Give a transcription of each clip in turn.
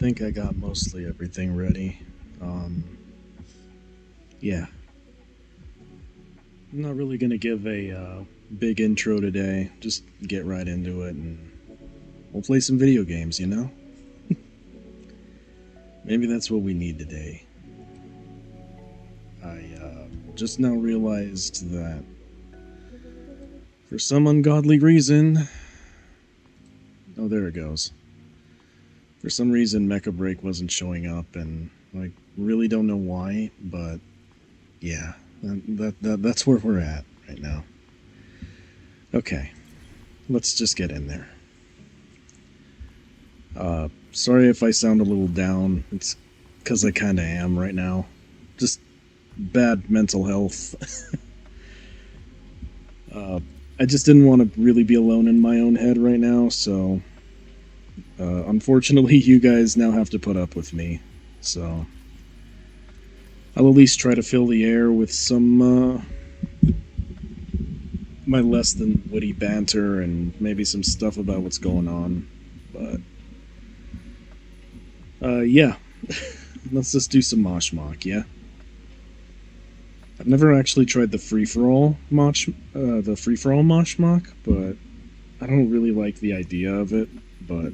think I got mostly everything ready. Um, yeah, I'm not really gonna give a big intro today. Just get right into it, and we'll play some video games. Maybe that's what we need today. I just now realized that for some ungodly reason, oh, there it goes. For some reason, MechaBREAK wasn't showing up, and I really don't know why, but yeah, that's where we're at right now. Okay, let's just get in there. Sorry if I sound a little down. It's because I kind of am right now. Just bad mental health. I just didn't want to really be alone in my own head right now, so unfortunately you guys now have to put up with me. So I'll at least try to fill the air with some my less than witty banter and maybe some stuff about what's going on. But yeah. Let's just do some MechaBREAK, yeah? I've never actually tried the free-for-all MechaBREAK, but I don't really like the idea of it, but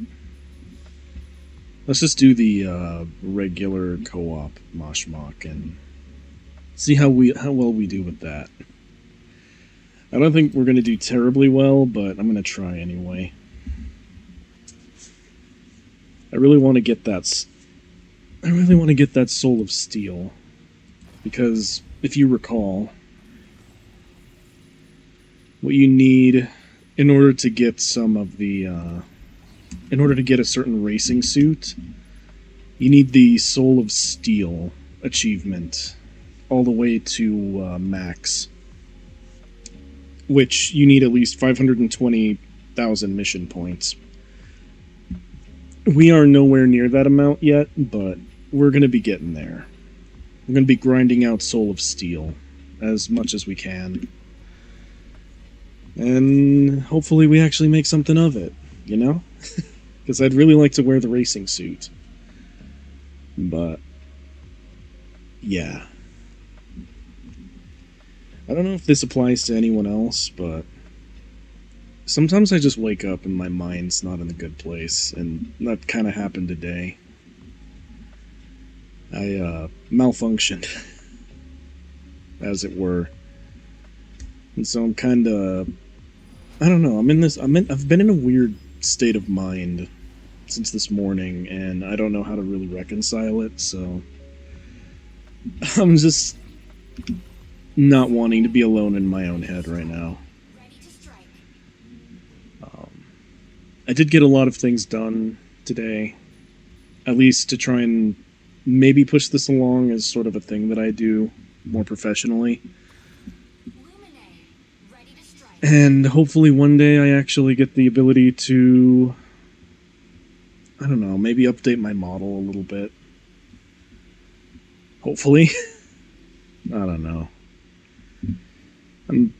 let's just do the regular co-op MechaBREAK and see how well we do with that. I don't think we're going to do terribly well, but I'm going to try anyway. I really want to get that Soul of Steel, because if you recall, what you need in order to get in order to get a certain racing suit, you need the Soul of Steel achievement all the way to max, which you need at least 520,000 mission points. We are nowhere near that amount yet, but we're going to be getting there. We're going to be grinding out Soul of Steel as much as we can. And hopefully we actually make something of it, you know? Because I'd really like to wear the racing suit. But, yeah. I don't know if this applies to anyone else, but sometimes I just wake up and my mind's not in a good place, and that kind of happened today. I malfunctioned, as it were, and so I'm kind of, I don't know. I've been in a weird state of mind since this morning, and I don't know how to really reconcile it. So I'm just not wanting to be alone in my own head right now. I did get a lot of things done today, at least to try and maybe push this along as sort of a thing that I do more professionally. And hopefully one day I actually get the ability to, I don't know, maybe update my model a little bit. Hopefully. I don't know.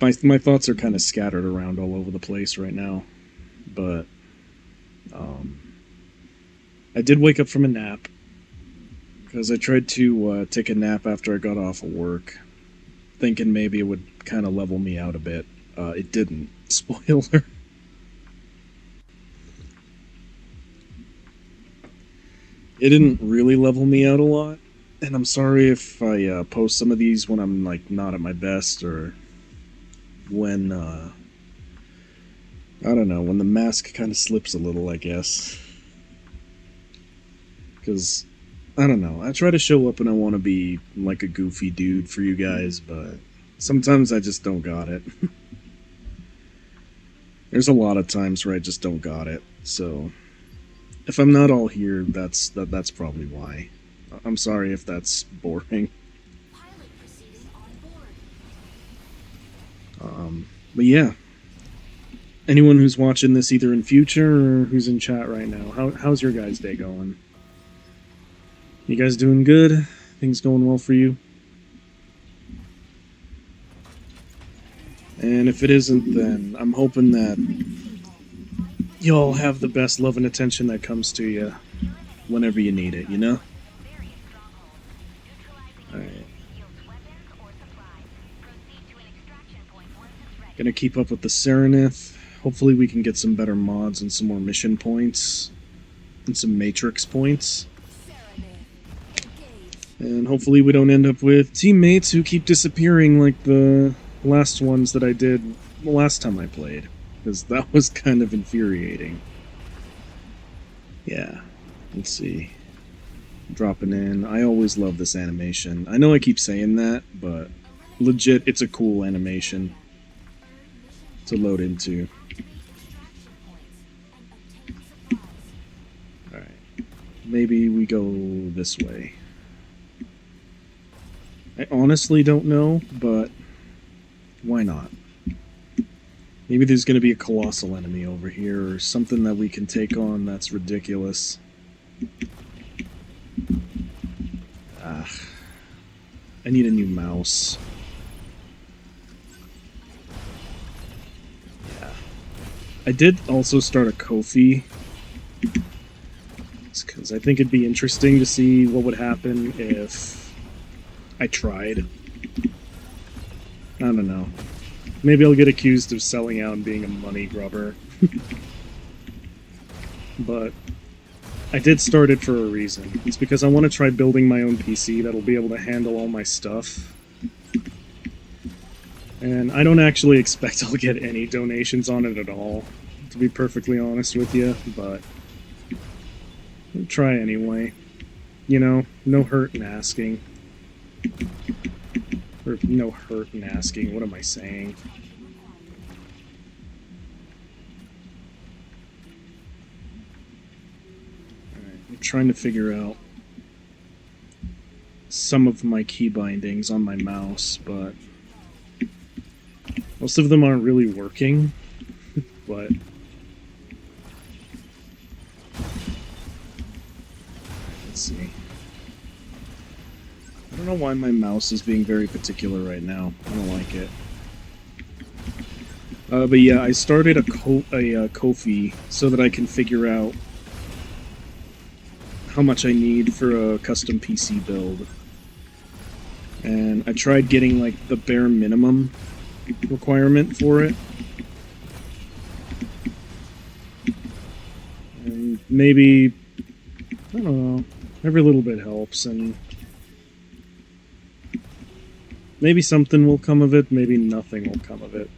My thoughts are kind of scattered around all over the place right now. But I did wake up from a nap, because I tried to take a nap after I got off of work, thinking maybe it would kind of level me out a bit. It didn't. Spoiler. It didn't really level me out a lot, and I'm sorry if I post some of these when I'm like not at my best, or when I don't know, when the mask kind of slips a little, I guess. Because, I don't know, I try to show up and I want to be like a goofy dude for you guys, but sometimes I just don't got it. There's a lot of times where I just don't got it, so if I'm not all here, that's probably why. I'm sorry if that's boring. But yeah. Anyone who's watching this either in future or who's in chat right now, how's your guys' day going? You guys doing good? Things going well for you? And if it isn't, then I'm hoping that y'all have the best love and attention that comes to you whenever you need it, you know? Alright. Gonna keep up with the Serenith. Hopefully we can get some better mods and some more mission points. And some Matrix points. And hopefully we don't end up with teammates who keep disappearing like the last ones that I did the last time I played. Because that was kind of infuriating. Yeah, let's see. Dropping in. I always love this animation. I know I keep saying that, but legit, it's a cool animation to load into. Alright. Maybe we go this way. I honestly don't know, but why not? Maybe there's going to be a colossal enemy over here, or something that we can take on that's ridiculous. I need a new mouse. Yeah. I did also start a Ko-fi, because I think it'd be interesting to see what would happen if I tried. I don't know. Maybe I'll get accused of selling out and being a money grubber. But I did start it for a reason. It's because I want to try building my own PC that'll be able to handle all my stuff. And I don't actually expect I'll get any donations on it at all, to be perfectly honest with you, but I'll try anyway. You know, no hurt in asking. Or no hurt in asking, what am I saying? Alright, I'm trying to figure out some of my key bindings on my mouse, but most of them aren't really working, but let's see. I don't know why my mouse is being very particular right now. I don't like it. But yeah, I started a Ko-fi so that I can figure out how much I need for a custom PC build. And I tried getting like the bare minimum requirement for it. And maybe, I don't know, every little bit helps, and maybe something will come of it, maybe nothing will come of it.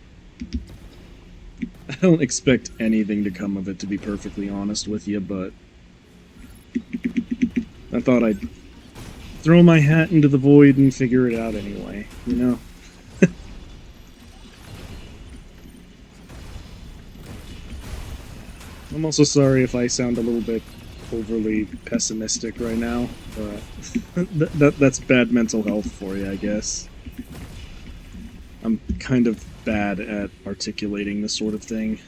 I don't expect anything to come of it, to be perfectly honest with you, but I thought I'd throw my hat into the void and figure it out anyway, you know? I'm also sorry if I sound a little bit overly pessimistic right now, but that's bad mental health for you, I guess. I'm kind of bad at articulating this sort of thing.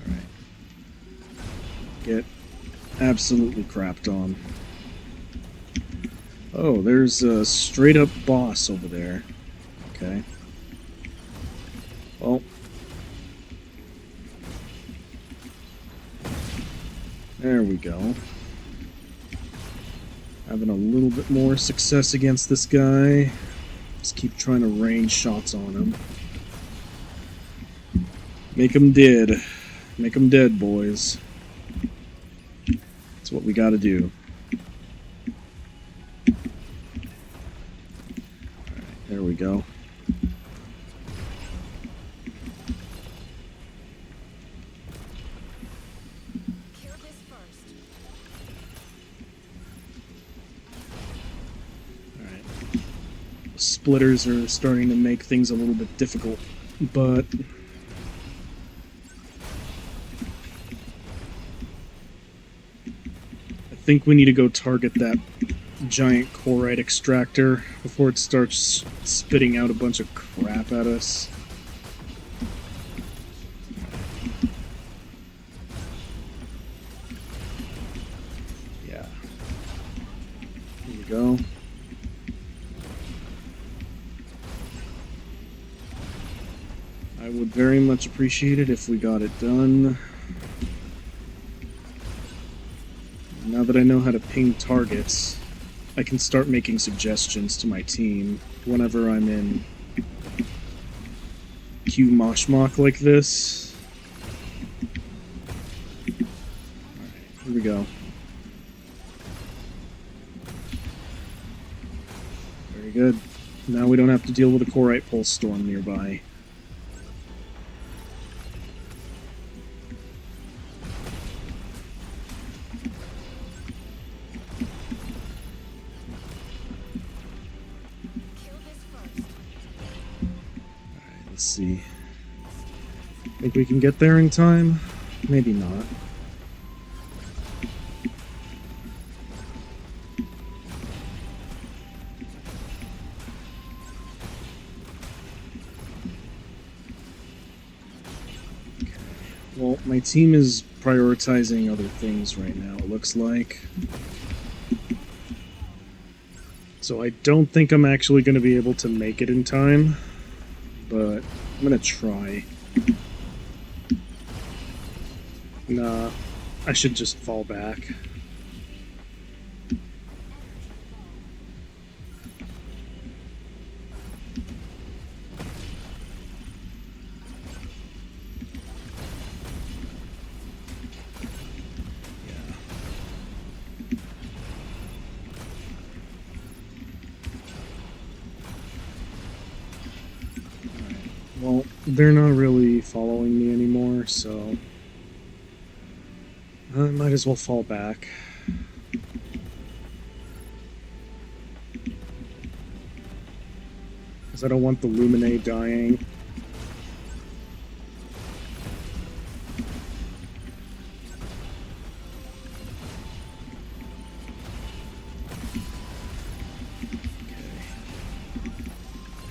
Alright. Get absolutely crapped on. Oh, there's a straight-up boss over there. Okay. Well. There we go. Having a little bit more success against this guy. Just keep trying to rain shots on him. Make him dead. Make him dead, boys. That's what we gotta do. Alright, there we go. Splitters are starting to make things a little bit difficult, but I think we need to go target that giant chlorite extractor before it starts spitting out a bunch of crap at us. Yeah. Here we go. I would very much appreciate it if we got it done. Now that I know how to ping targets, I can start making suggestions to my team whenever I'm in Q moshmock like this. Alright, here we go. Very good. Now we don't have to deal with a Corite Pulse Storm nearby. Let's see. Think we can get there in time? Maybe not. Okay. Well, my team is prioritizing other things right now, it looks like. So I don't think I'm actually going to be able to make it in time, but I'm going to try. Nah, I should just fall back. Well, they're not really following me anymore, so I might as well fall back. Because I don't want the Lumine dying.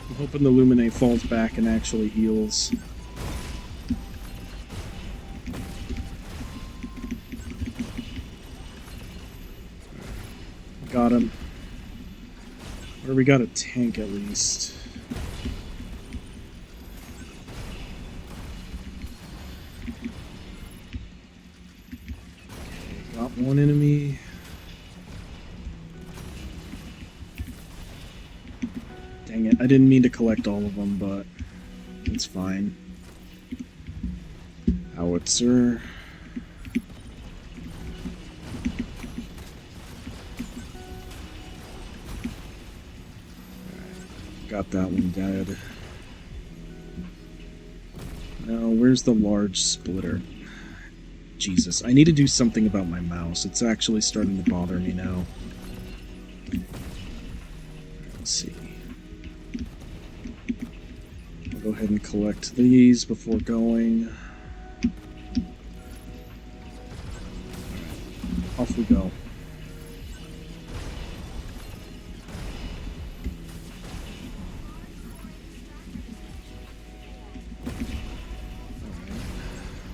I'm hoping the Lumine falls back and actually heals. Got him. Or we got a tank at least. Okay, got one enemy. Dang it, I didn't mean to collect all of them, but it's fine. Howitzer. Got that one dead. Now, where's the large splitter? Jesus, I need to do something about my mouse. It's actually starting to bother me now. Let's see. I'll go ahead and collect these before going. Off we go.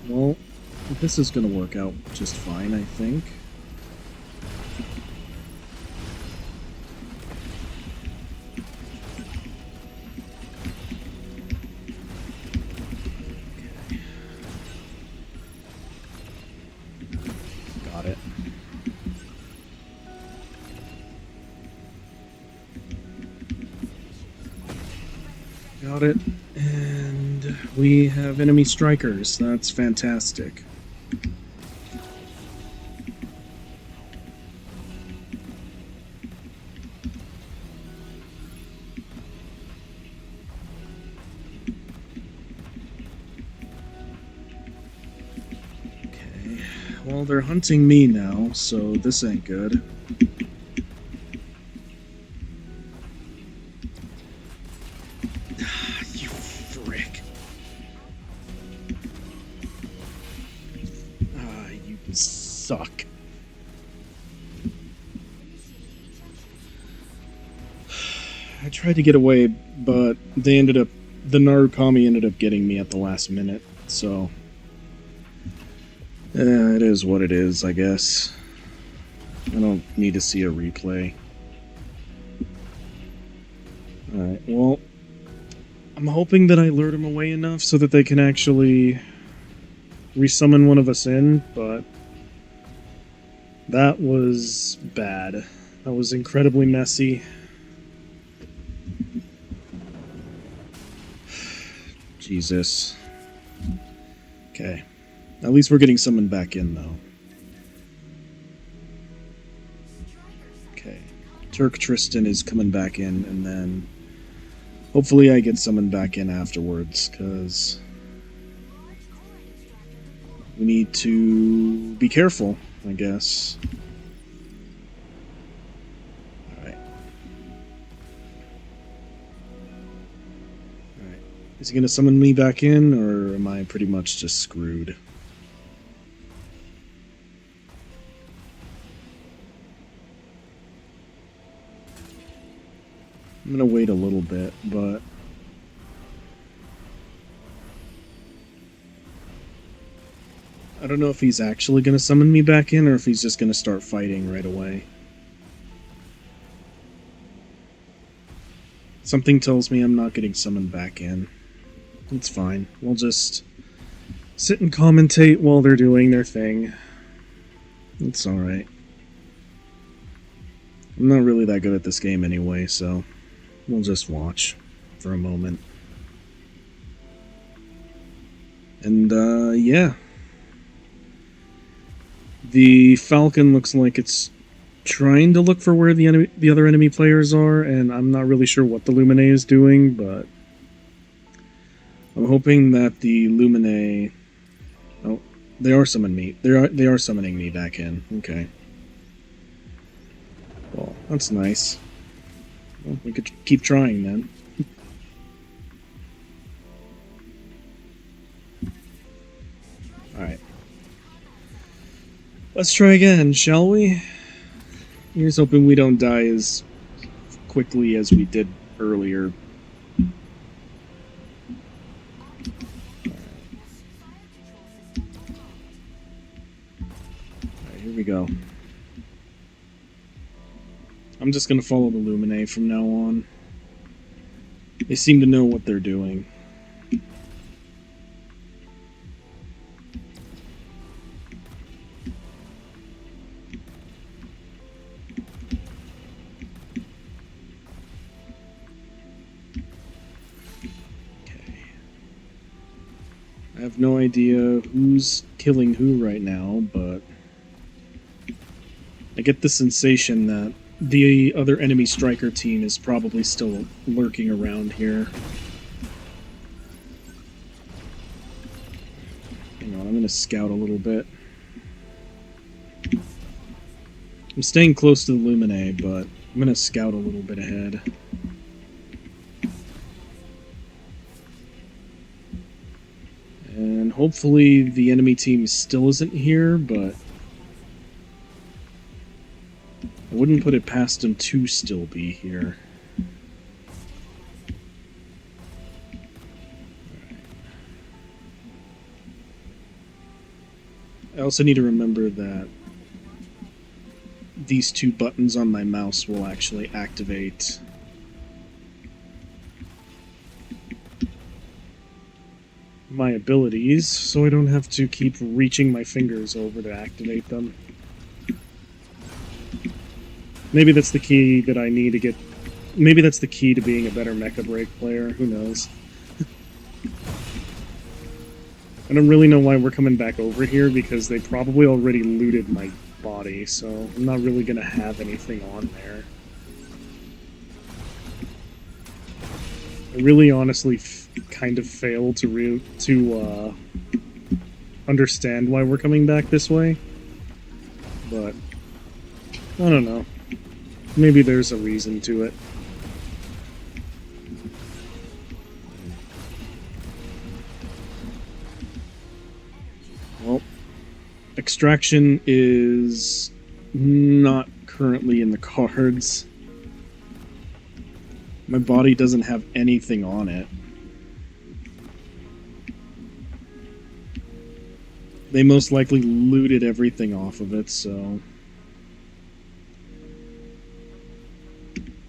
Well, this is going to work out just fine, I think. Okay. Got it. Got it. And we have enemy strikers. That's fantastic. Okay. Well, they're hunting me now, so this ain't good. You frick. You suck. I tried to get away, but the Narukami ended up getting me at the last minute, so it is what it is, I guess. I don't need to see a replay. Alright, well, I'm hoping that I lured them away enough so that they can actually resummon one of us in, but That was bad. That was incredibly messy. Jesus. Okay. At least we're getting summoned back in, though. Okay. Turk Tristan is coming back in, and then hopefully I get summoned back in afterwards, because we need to be careful, I guess. Alright. Alright. Is he going to summon me back in, or am I pretty much just screwed? I'm going to wait a little bit, but I don't know if he's actually going to summon me back in or if he's just going to start fighting right away. Something tells me I'm not getting summoned back in. It's fine. We'll just sit and commentate while they're doing their thing. It's alright. I'm not really that good at this game anyway, so we'll just watch for a moment. And, yeah. The Falcon looks like it's trying to look for where the other enemy players are, and I'm not really sure what the Lumine is doing, but I'm hoping that the Lumine... Oh, they are summoning me. They are summoning me back in. Okay. Well, that's nice. Well, we could keep trying then. Alright. Let's try again, shall we? Here's hoping we don't die as quickly as we did earlier. Alright, here we go. I'm just gonna follow the Lumine from now on. They seem to know what they're doing. I have no idea who's killing who right now, but I get the sensation that the other enemy striker team is probably still lurking around here. Hang on, I'm gonna scout a little bit. I'm staying close to the Lumine, but I'm gonna scout a little bit ahead. And hopefully the enemy team still isn't here, but I wouldn't put it past them to still be here. I also need to remember that these two buttons on my mouse will actually activate my abilities, so I don't have to keep reaching my fingers over to activate them. Maybe that's the key that I need to get... Maybe that's the key to being a better MechaBREAK player, who knows. I don't really know why we're coming back over here, because they probably already looted my body, so I'm not really gonna have anything on there. I really honestly kind of fail to understand why we're coming back this way, but I don't know. Maybe there's a reason to it. Well, extraction is not currently in the cards. My body doesn't have anything on it. They most likely looted everything off of it, so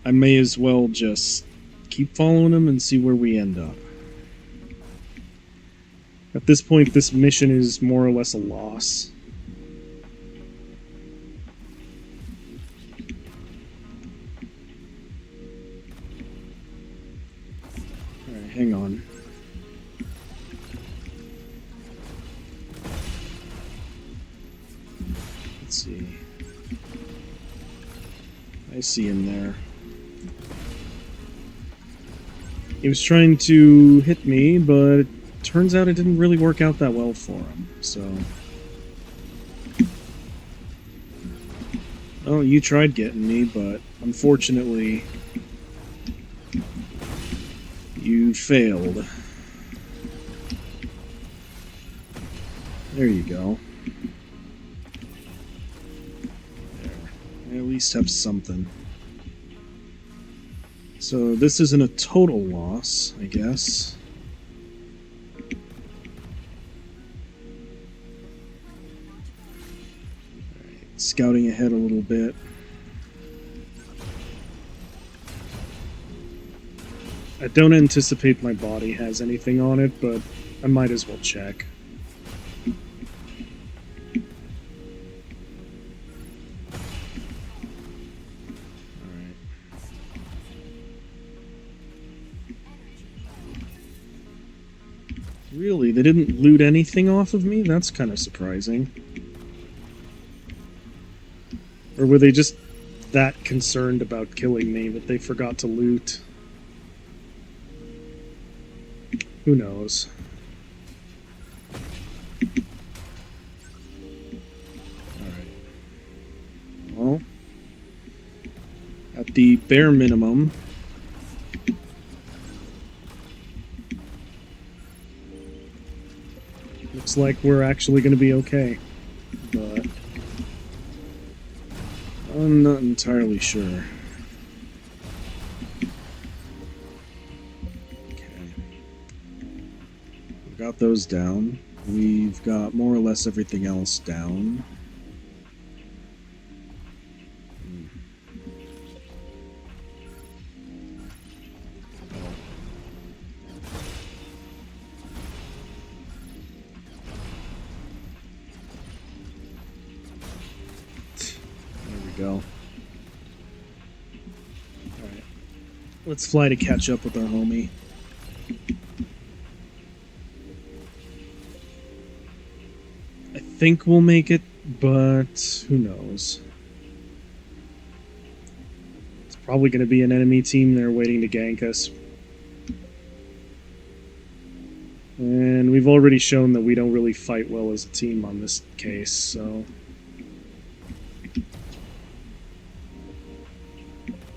I may as well just keep following them and see where we end up. At this point, this mission is more or less a loss. hang on. Let's see. I see him there. He was trying to hit me, but it turns out it didn't really work out that well for him, so... Oh, you tried getting me, but unfortunately... you failed. There you go. There. I at least have something. So this isn't a total loss, I guess. Right, scouting ahead a little bit. I don't anticipate my body has anything on it, but I might as well check. Really? They didn't loot anything off of me? That's kind of surprising. Or were they just that concerned about killing me that they forgot to loot? Who knows? Alright. Well, at the bare minimum... looks like we're actually going to be okay, but I'm not entirely sure. Okay. We've got those down. We've got more or less everything else down. Go. Alright. Let's fly to catch up with our homie. I think we'll make it, but who knows? It's probably going to be an enemy team there waiting to gank us. And we've already shown that we don't really fight well as a team on this case, so...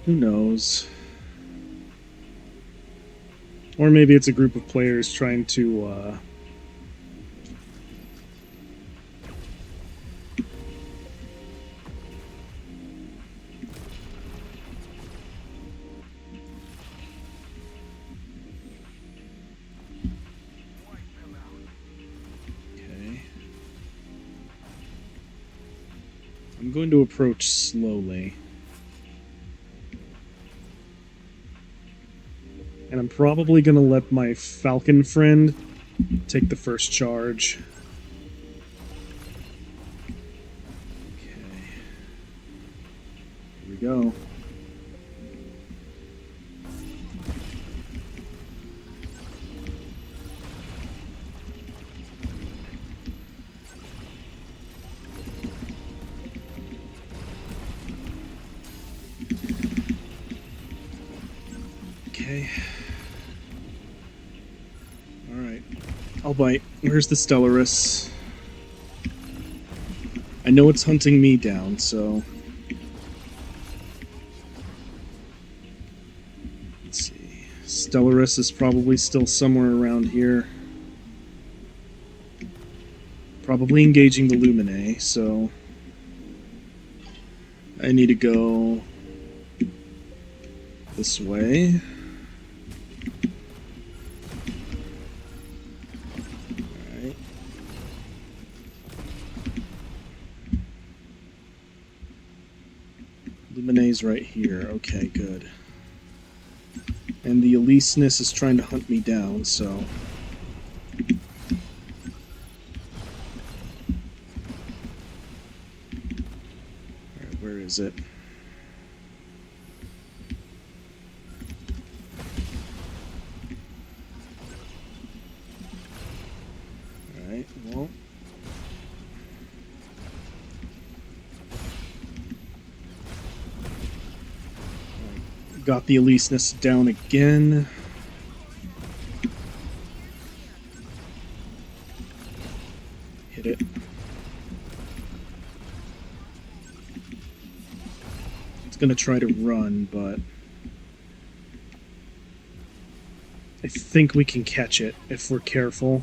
who knows? Or maybe it's a group of players trying to, Okay. I'm going to approach slowly. And I'm probably going to let my Falcon friend take the first charge. Okay. Here we go. Okay. Alright. I'll bite. Where's the Stellaris? I know it's hunting me down, so... let's see. Stellaris is probably still somewhere around here. Probably engaging the Luminae, so... I need to go... this way. Alright. Luminae's right here. Okay, good. And the Eliseness is trying to hunt me down, so... Alright, where is it? Got the Eliseness down again. Hit it. It's gonna try to run, but I think we can catch it if we're careful.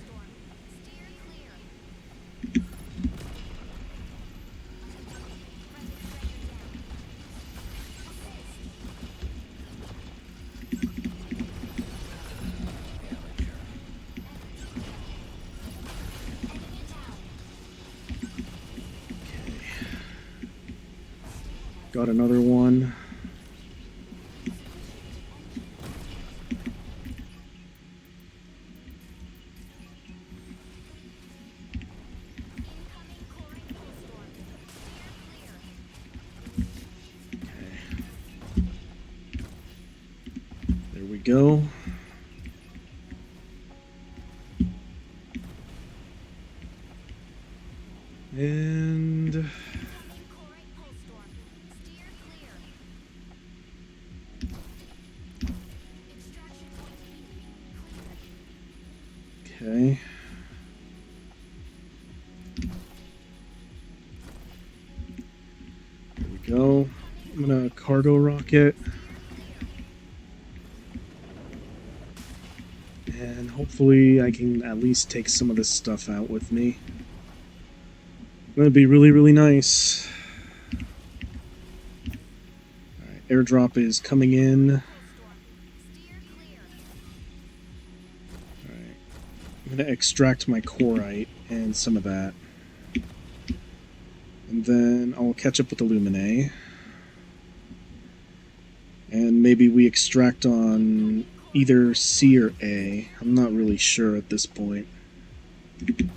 Got another one. There we go. And okay. There we go. I'm gonna cargo rocket. And hopefully I can at least take some of this stuff out with me. That'd be really, really nice. Alright, airdrop is coming in. Alright. I'm gonna extract my corite and some of that. And then I'll catch up with the Lumine. And maybe we extract on either C or A. I'm not really sure at this point. Okay.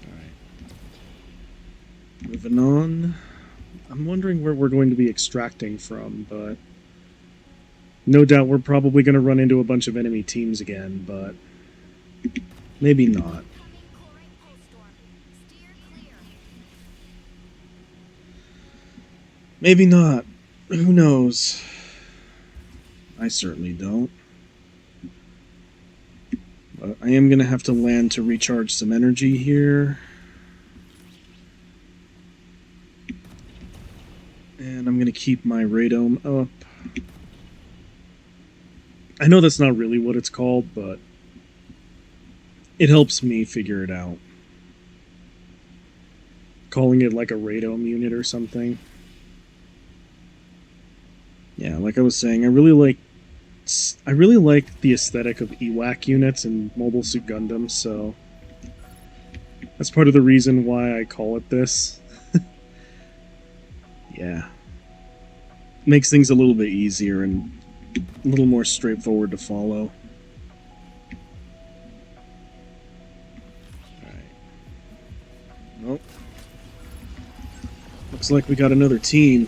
Alright. Moving on. I'm wondering where we're going to be extracting from, but no doubt we're probably going to run into a bunch of enemy teams again, but maybe not. Maybe not. Who knows? I certainly don't. But I am going to have to land to recharge some energy here. And I'm going to keep my radome up. I know that's not really what it's called, but it helps me figure it out. Calling it like a radome unit or something. Yeah, like I was saying, I really like the aesthetic of EWAC units and Mobile Suit Gundam, so that's part of the reason why I call it this. Yeah. Makes things a little bit easier and a little more straightforward to follow. Alright. Well, looks like we got another team.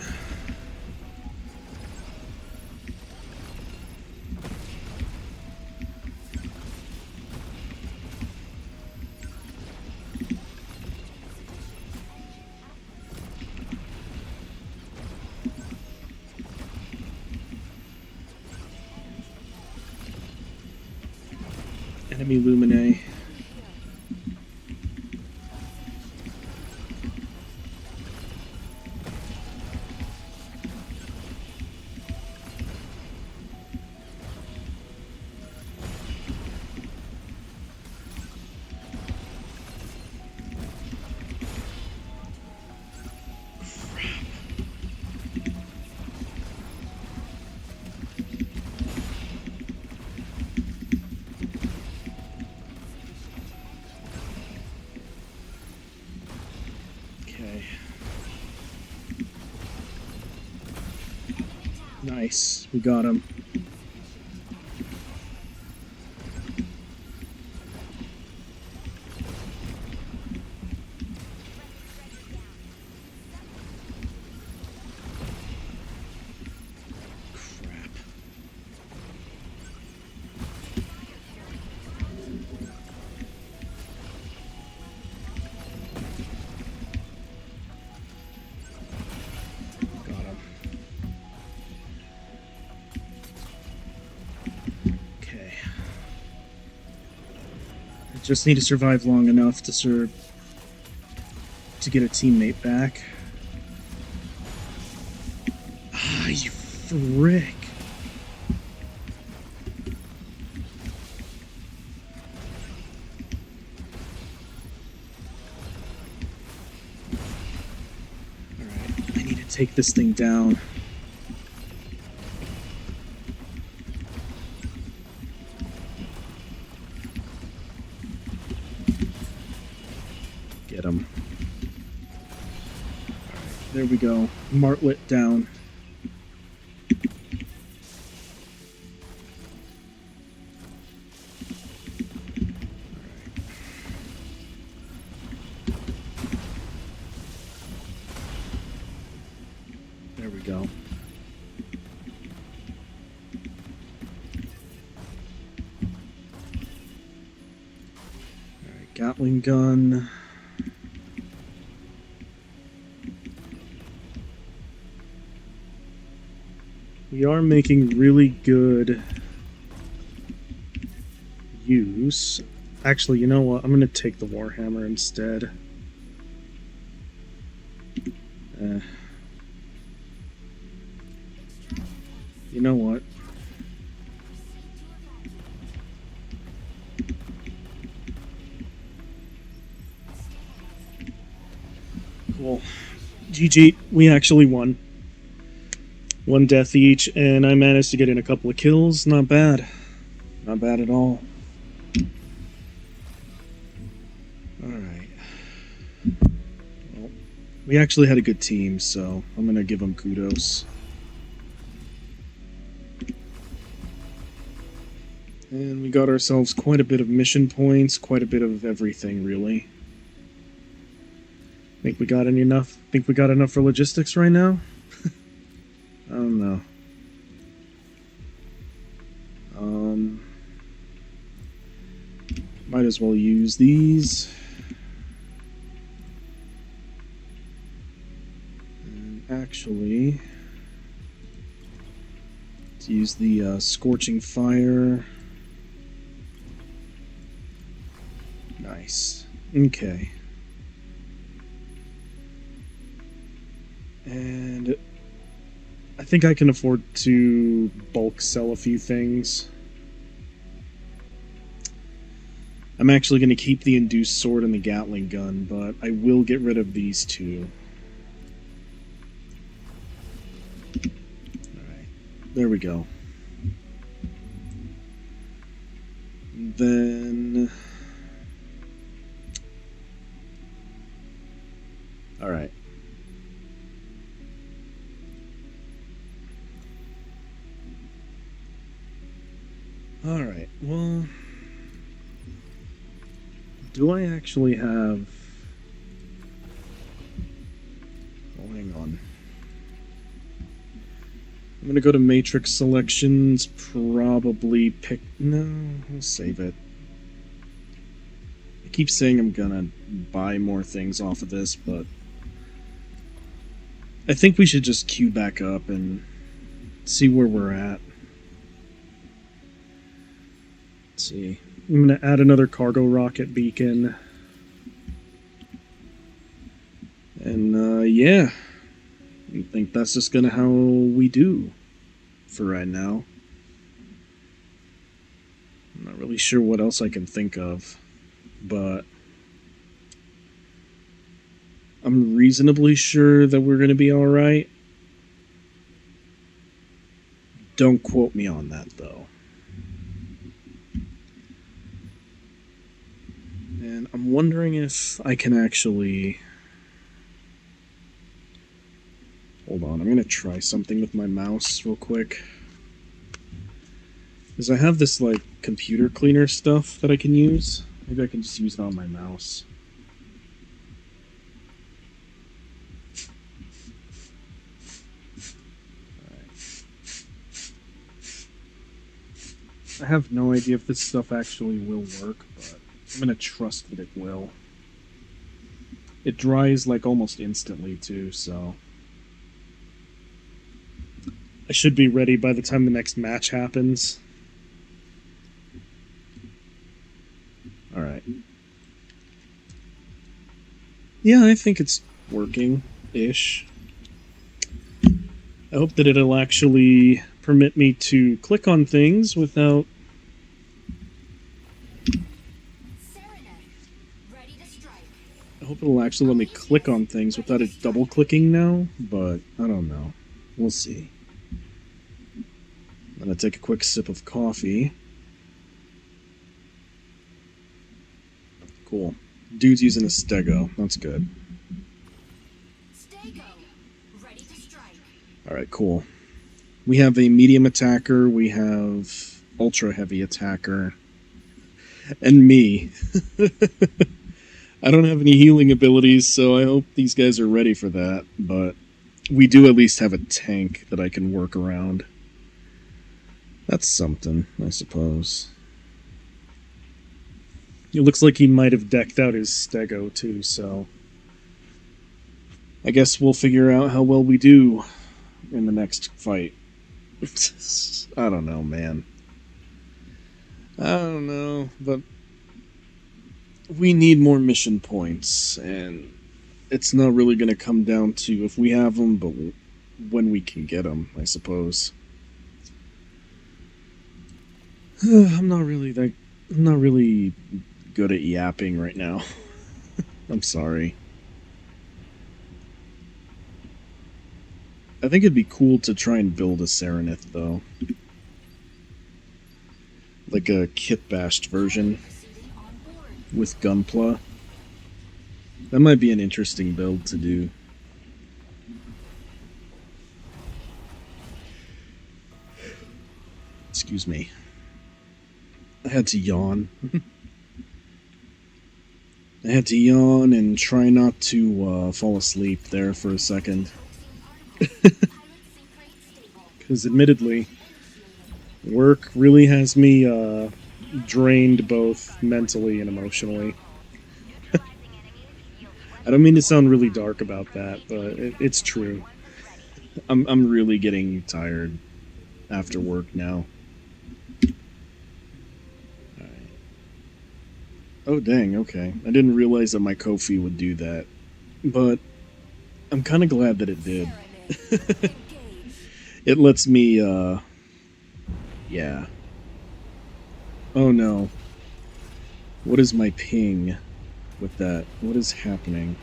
Enemy Lumine. Nice, we got him. Crap. Just need to survive long enough to get a teammate back. Ah, you frick. Alright, I need to take this thing down. Get him. Alright, there we go. Martlet down. There we go. Alright, Gatling gun. We are making really good use. Actually, you know what? I'm going to take the Warhammer instead. You know what? Cool. GG. We actually won. 1 death each, and I managed to get in a couple of kills. Not bad. Not bad at all. Alright. Well, we actually had a good team, so I'm going to give them kudos. And we got ourselves quite a bit of mission points, quite a bit of everything, really. Think we got enough? Think we got enough for logistics right now? I don't know. Might as well use these. And actually, let's use the Scorching Fire. Nice. Okay. And I think I can afford to bulk sell a few things. I'm actually going to keep the Induced Sword and the Gatling gun, but I will get rid of these two. Alright, there we go. Then... Alright. Alright, well... Do I actually have... Oh, hang on. I'm gonna go to Matrix Selections, probably pick... No, I'll save it. I keep saying I'm gonna buy more things off of this, but... I think we should just queue back up and see where we're at. Let's see. I'm going to add another cargo rocket beacon. And, yeah. I think that's just going to how we do for right now. I'm not really sure what else I can think of, but I'm reasonably sure that we're going to be alright. Don't quote me on that, though. And I'm wondering if I can actually... Hold on, I'm going to try something with my mouse real quick. Because I have this, like, computer cleaner stuff that I can use. Maybe I can just use it on my mouse. Alright. I have no idea if this stuff actually will work, but I'm going to trust that it will. It dries, like, almost instantly, too, so... I should be ready by the time the next match happens. Alright. Yeah, I think it's working-ish. I hope that it'll actually permit me to click on things without... I hope it'll actually let me click on things without it double-clicking now, but I don't know. We'll see. I'm gonna take a quick sip of coffee. Cool. Dude's using a stego. That's good. Alright, cool. We have a medium attacker, we have ultra heavy attacker, and me. I don't have any healing abilities, so I hope these guys are ready for that, but we do at least have a tank that I can work around. That's something, I suppose. It looks like he might have decked out his stego too, so I guess we'll figure out how well we do in the next fight. I don't know, man. I don't know, but we need more mission points, and it's not really going to come down to if we have them, but when we can get them, I suppose. I'm not really good at yapping right now. I'm sorry. I think it'd be cool to try and build a Serenith, though. Like a kit-bashed version with Gunpla. That might be an interesting build to do. Excuse me. I had to yawn. I had to yawn and try not to fall asleep there for a second. Because admittedly, work really has me drained both mentally and emotionally. I don't mean to sound really dark about that, but it's true. I'm really getting tired after work now. Alright. Oh dang, okay. I didn't realize that my Kofi would do that. But I'm kind of glad that it did. It lets me, yeah. Oh no. What is my ping with that? What is happening?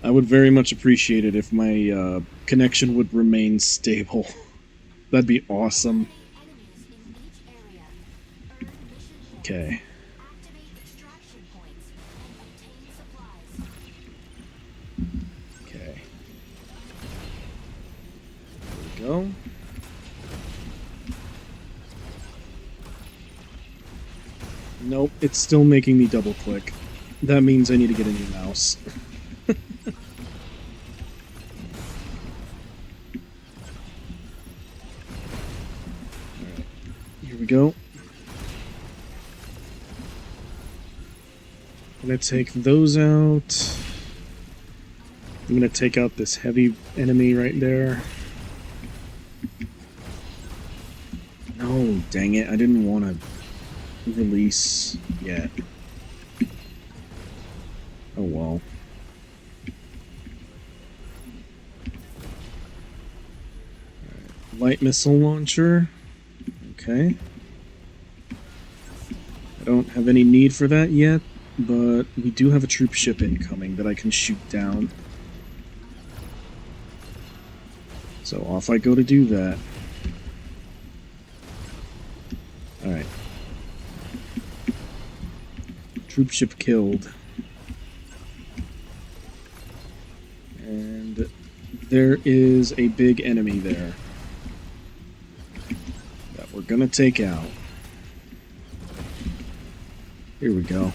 I would very much appreciate it if my connection would remain stable. That'd be awesome. Okay. Okay. There we go. Nope, it's still making me double click. That means I need to get a new mouse. Alright, here we go. I'm gonna take those out. I'm gonna take out this heavy enemy right there. No, dang it, I didn't want to release yet. Oh well. Right. Light missile launcher. Okay. I don't have any need for that yet, but we do have a troop ship incoming that I can shoot down. So off I go to do that. Alright. Troop ship killed. And there is a big enemy there that we're gonna take out. Here we go.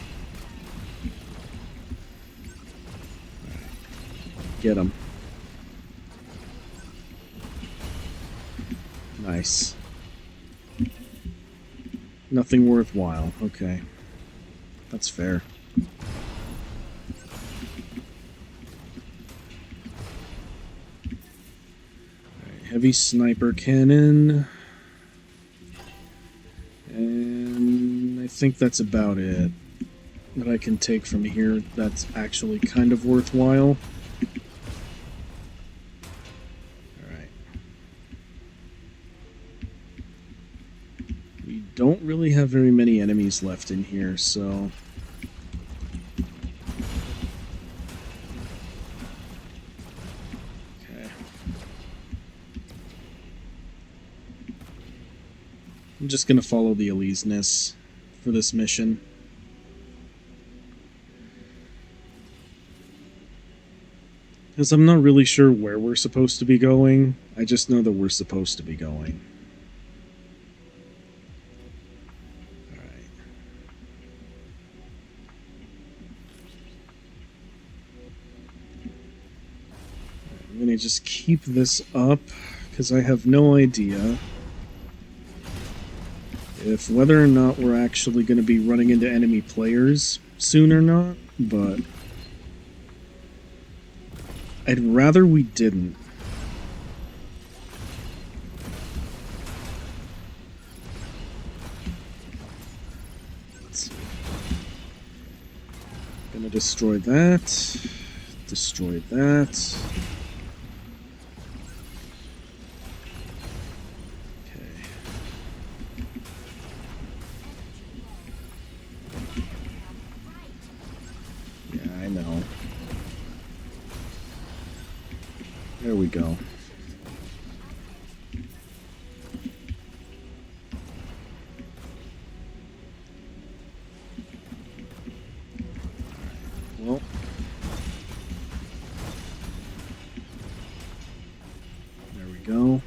Get him. Nice. Nothing worthwhile. Okay. That's fair. Right, heavy sniper cannon. And I think that's about it that I can take from here that's actually kind of worthwhile. Alright. We don't really have very many enemies left in here, so... Okay. I'm just gonna follow the Elise-ness for this mission. Because I'm not really sure where we're supposed to be going. I just know that we're supposed to be going. Alright. I'm gonna just keep this up, because I have no idea if whether or not we're actually going to be running into enemy players soon or not, but I'd rather we didn't. Let's see. Gonna destroy that. Destroy that. There we go. Well. There we go.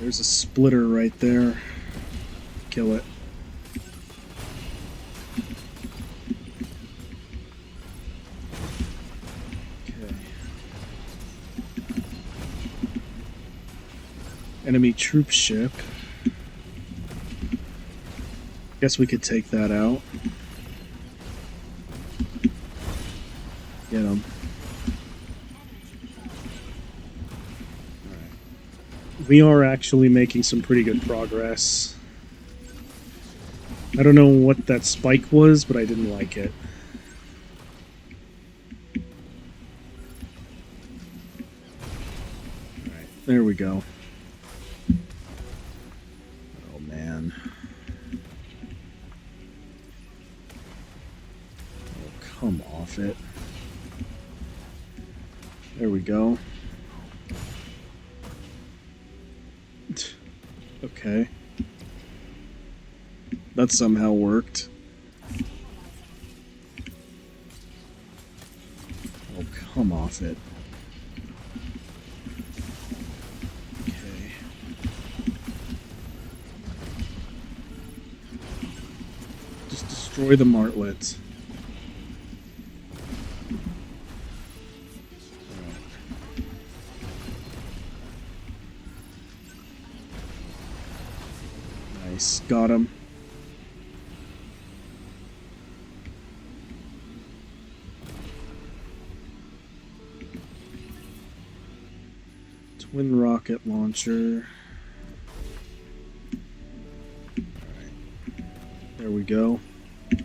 There's a splitter right there. Kill it. Okay. Enemy troop ship. Guess we could take that out. Get him. We are actually making some pretty good progress. I don't know what that spike was, but I didn't like it. Alright, there we go. Oh man. Oh, come off it. There we go. Okay. That somehow worked. Oh, come off it. Okay. Just destroy the martlets. Nice. Got him. Twin rocket launcher. Alright. There we go. Alright.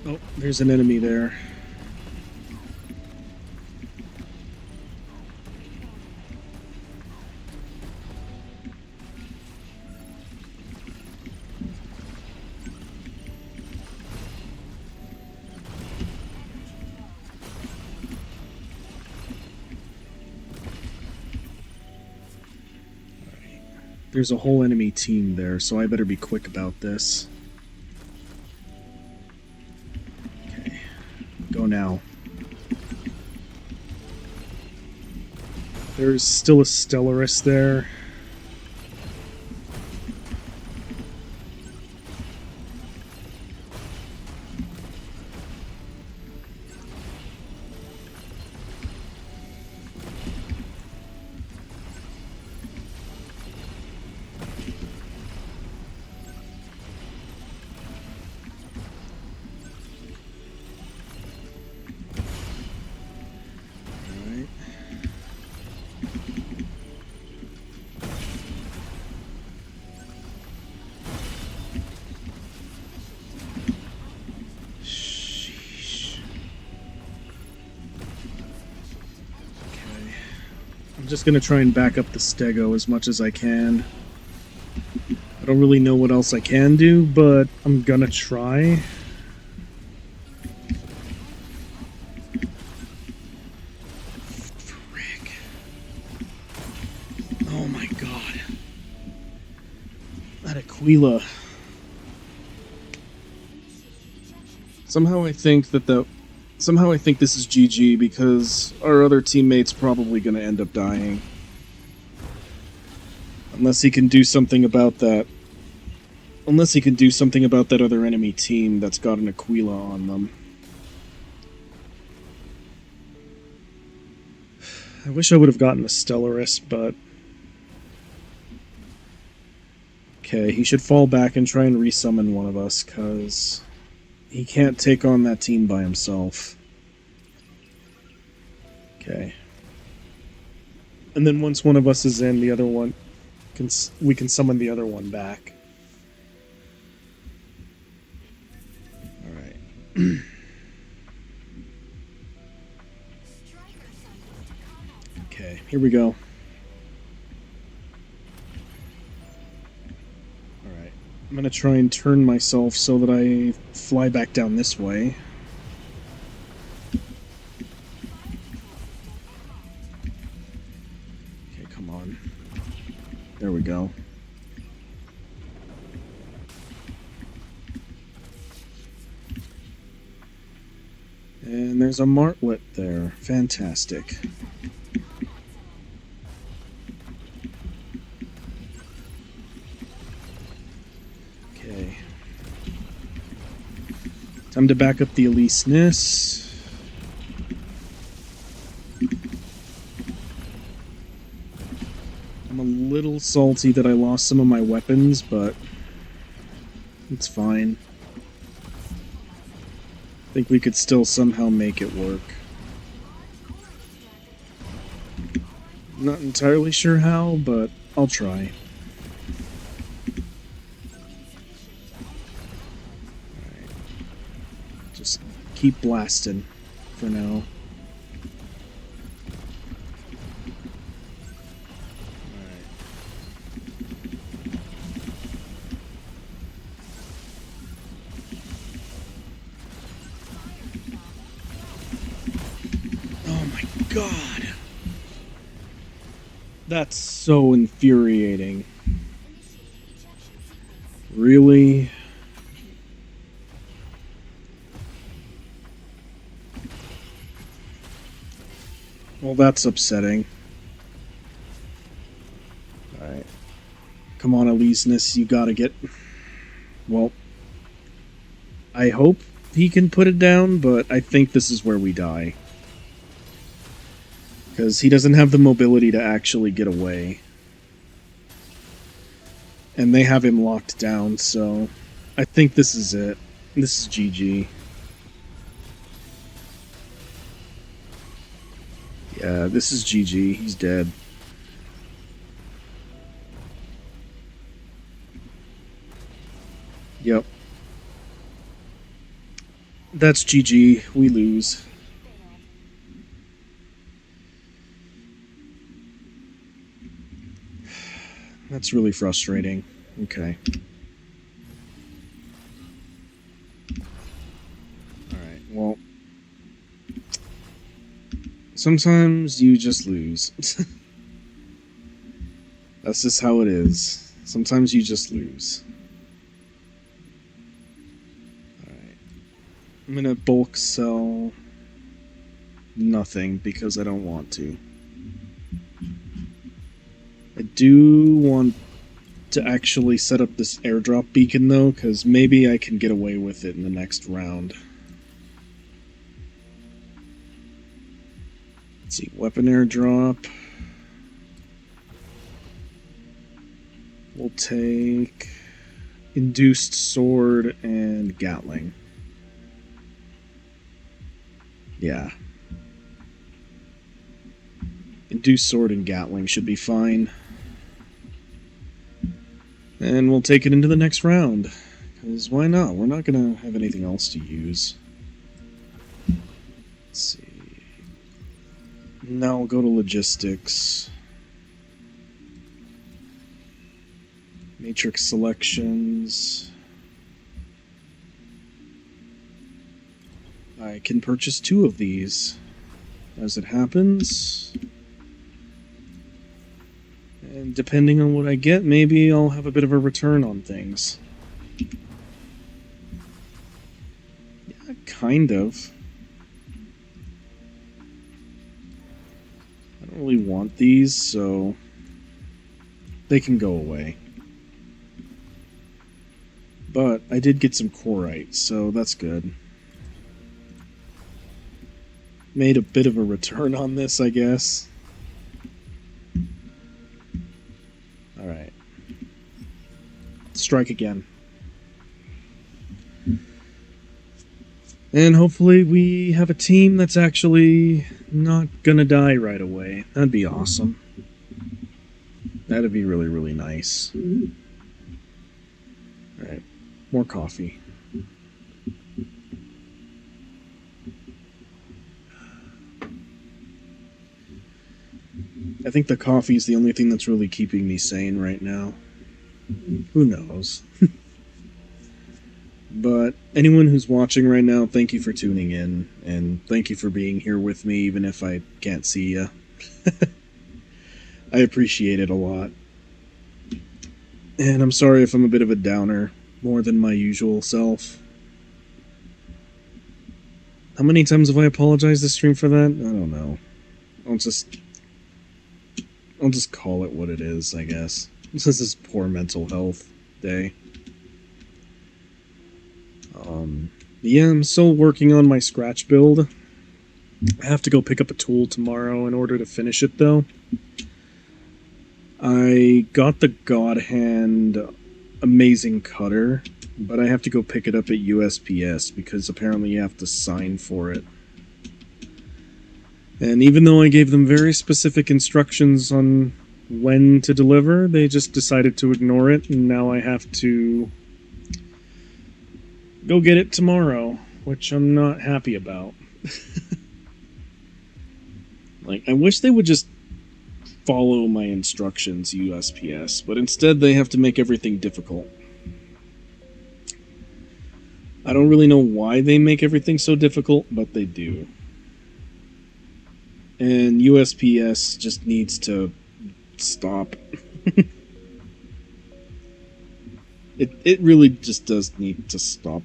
Oh, there's an enemy there. There's a whole enemy team there, so I better be quick about this. Okay. Go now. There's still a Stellaris there. just gonna try and back up the Stego as much as I can. I don't really know what else I can do, but I'm gonna try. Frick. Oh my god. That Aquila. Somehow I think this is GG because our other teammate's probably gonna end up dying. Unless he can do something about that. Unless he can do something about that other enemy team that's got an Aquila on them. I wish I would have gotten a Stellaris, but... Okay, he should fall back and try and resummon one of us, because he can't take on that team by himself. Okay. And then once one of us is in, the other one... we can summon the other one back. Alright. Okay, here we go. Alright. I'm gonna try and turn myself so that I fly back down this way. Okay, come on. There we go. And there's a martlet there. Fantastic. Okay. Time to back up the Elise Nis. I'm a little salty that I lost some of my weapons, but it's fine. I think we could still somehow make it work. Not entirely sure how, but I'll try. Alright. Just keep blasting for now. God. That's so infuriating. Really? Well, that's upsetting. Alright. Come on, Elysinus, you gotta get... Well, I hope he can put it down, but I think this is where we die. Because he doesn't have the mobility to actually get away. And they have him locked down, so I think this is it. This is GG. Yeah, this is GG. He's dead. Yep. That's GG. We lose. That's really frustrating. Okay. Alright, well... Sometimes you just lose. That's just how it is. Sometimes you just lose. Alright. I'm gonna bulk sell... nothing, because I don't want to. I do want to actually set up this airdrop beacon, though, because maybe I can get away with it in the next round. Let's see, weapon airdrop. We'll take induced sword and Gatling. Yeah. Induced sword and Gatling should be fine. And we'll take it into the next round. Because why not? We're not going to have anything else to use. Let's see. Now we'll go to logistics. Matrix selections. I can purchase 2 of these as it happens. And depending on what I get, maybe I'll have a bit of a return on things. Yeah, kind of. I don't really want these, so they can go away. But I did get some Corite, so that's good. Made a bit of a return on this, I guess. Alright. Strike again. And hopefully we have a team that's actually not gonna die right away. That'd be awesome. That'd be really, really nice. Alright, more coffee. I think the coffee is the only thing that's really keeping me sane right now. Who knows? But anyone who's watching right now, thank you for tuning in, and thank you for being here with me, even if I can't see you. I appreciate it a lot. And I'm sorry if I'm a bit of a downer, more than my usual self. How many times have I apologized this stream for that? I don't know. I'll just call it what it is, I guess. This is poor mental health day. Yeah, I'm still working on my Scratch build. I have to go pick up a tool tomorrow in order to finish it, though. I got the God Hand Amazing Cutter, but I have to go pick it up at USPS because apparently you have to sign for it. And even though I gave them very specific instructions on when to deliver, they just decided to ignore it, and now I have to go get it tomorrow, which I'm not happy about. Like, I wish they would just follow my instructions, USPS, but instead they have to make everything difficult. I don't really know why they make everything so difficult, but they do. And USPS just needs to stop. It really just does need to stop.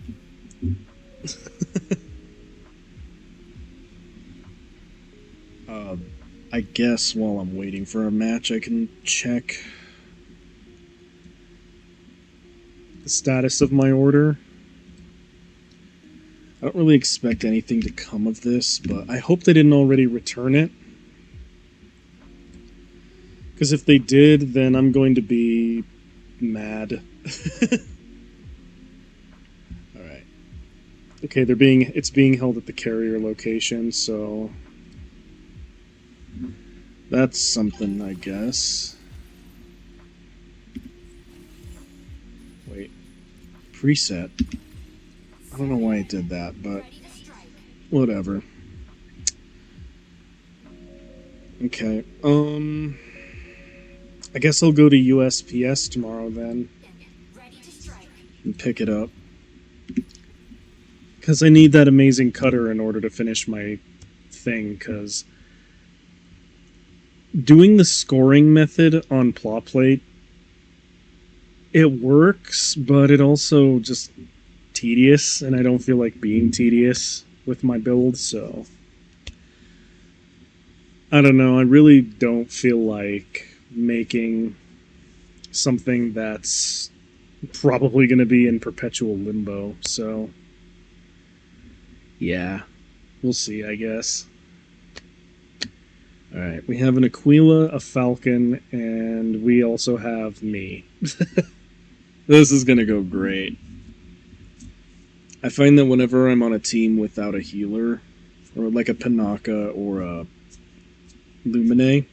I guess while I'm waiting for a match, I can check the status of my order. I don't really expect anything to come of this, but I hope they didn't already return it. Because if they did, then I'm going to be mad. Alright. Okay, it's being held at the carrier location, so that's something, I guess. Wait. Preset. I don't know why it did that, but whatever. Okay, I guess I'll go to USPS tomorrow then and pick it up. Because I need that amazing cutter in order to finish my thing, because doing the scoring method on plot plate, it works, but it also just tedious, and I don't feel like being tedious with my build, so I don't know, I really don't feel like making something that's probably going to be in perpetual limbo, so yeah, we'll see, I guess. Alright, we have an Aquila, a Falcon, and we also have me. This is going to go great. I find that whenever I'm on a team without a healer, or like a Panaka or a Lumine,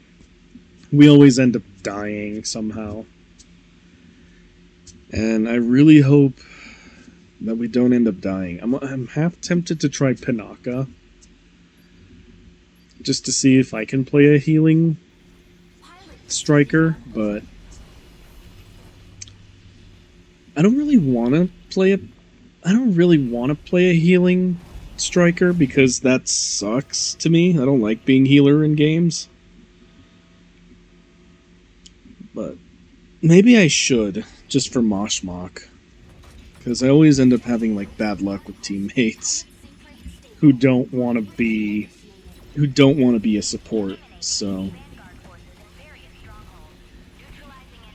we always end up dying somehow. And I really hope that we don't end up dying. I'm half tempted to try Panaka, just to see if I can play a healing striker, but I don't really want to play a... I don't really want to play a healing striker because that sucks to me. I don't like being healer in games. But maybe I should, just for Moshmock. Because I always end up having like bad luck with teammates who don't want to be a support. So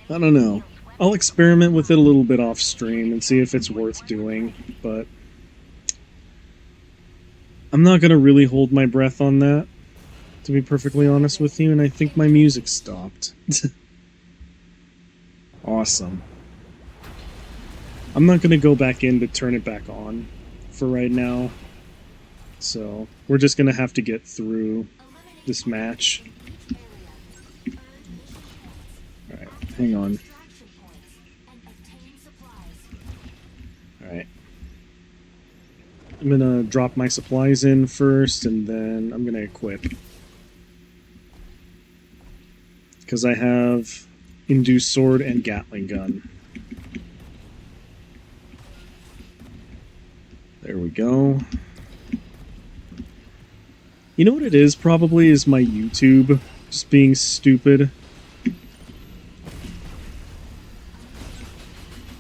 I don't know. I'll experiment with it a little bit off stream and see if it's worth doing, but I'm not going to really hold my breath on that, to be perfectly honest with you, and I think my music stopped. Awesome. I'm not going to go back in to turn it back on for right now, so we're just going to have to get through this match. Alright, hang on. Alright. I'm gonna drop my supplies in first, and then I'm gonna equip. Because I have Induced Sword and Gatling Gun. There we go. You know what it is, probably, is my YouTube just being stupid.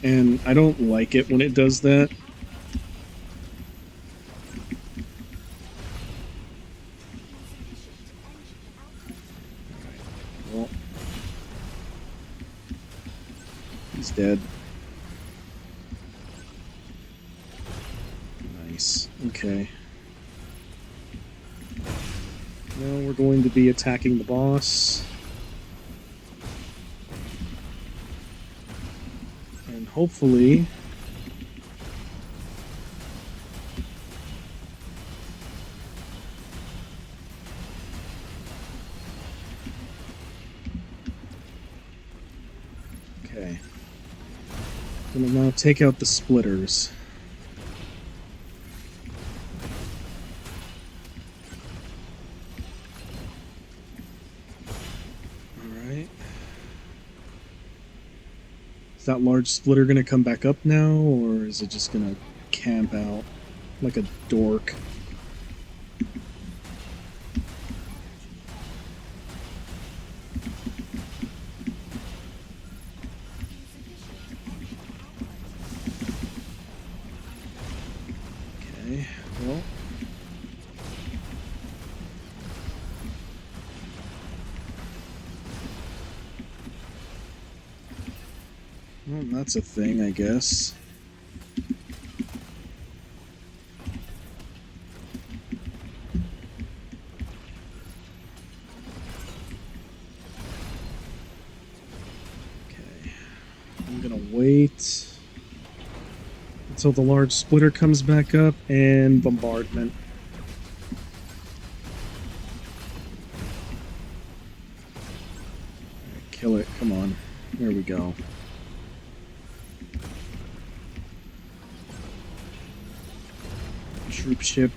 And I don't like it when it does that. Well, he's dead. Nice. Okay. Now we're going to be attacking the boss. And hopefully... Okay. I'm gonna now take out the splitters. Alright. Is that large splitter gonna come back up now, or is it just gonna camp out like a dork? Okay, well... Well, that's a thing, I guess. Okay. I'm gonna wait until the large splitter comes back up, and bombardment. Right, kill it, come on. There we go. Troop ship.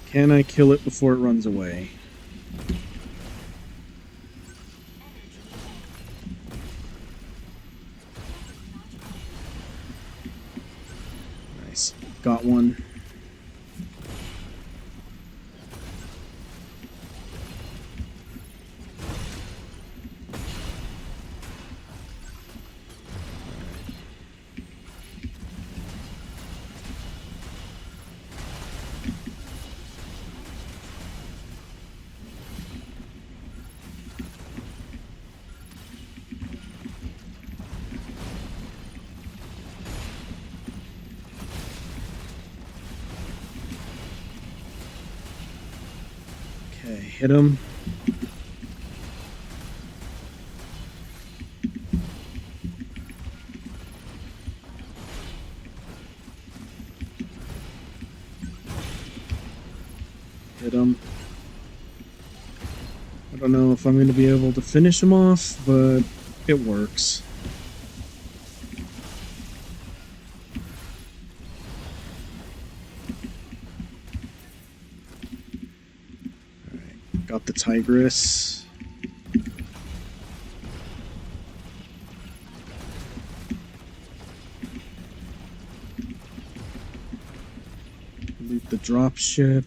Can I kill it before it runs away? Nice. Got one. Okay, hit him. Hit him. I don't know if I'm going to be able to finish him off, but it works. Alright, got the Tigress. Loot the dropship.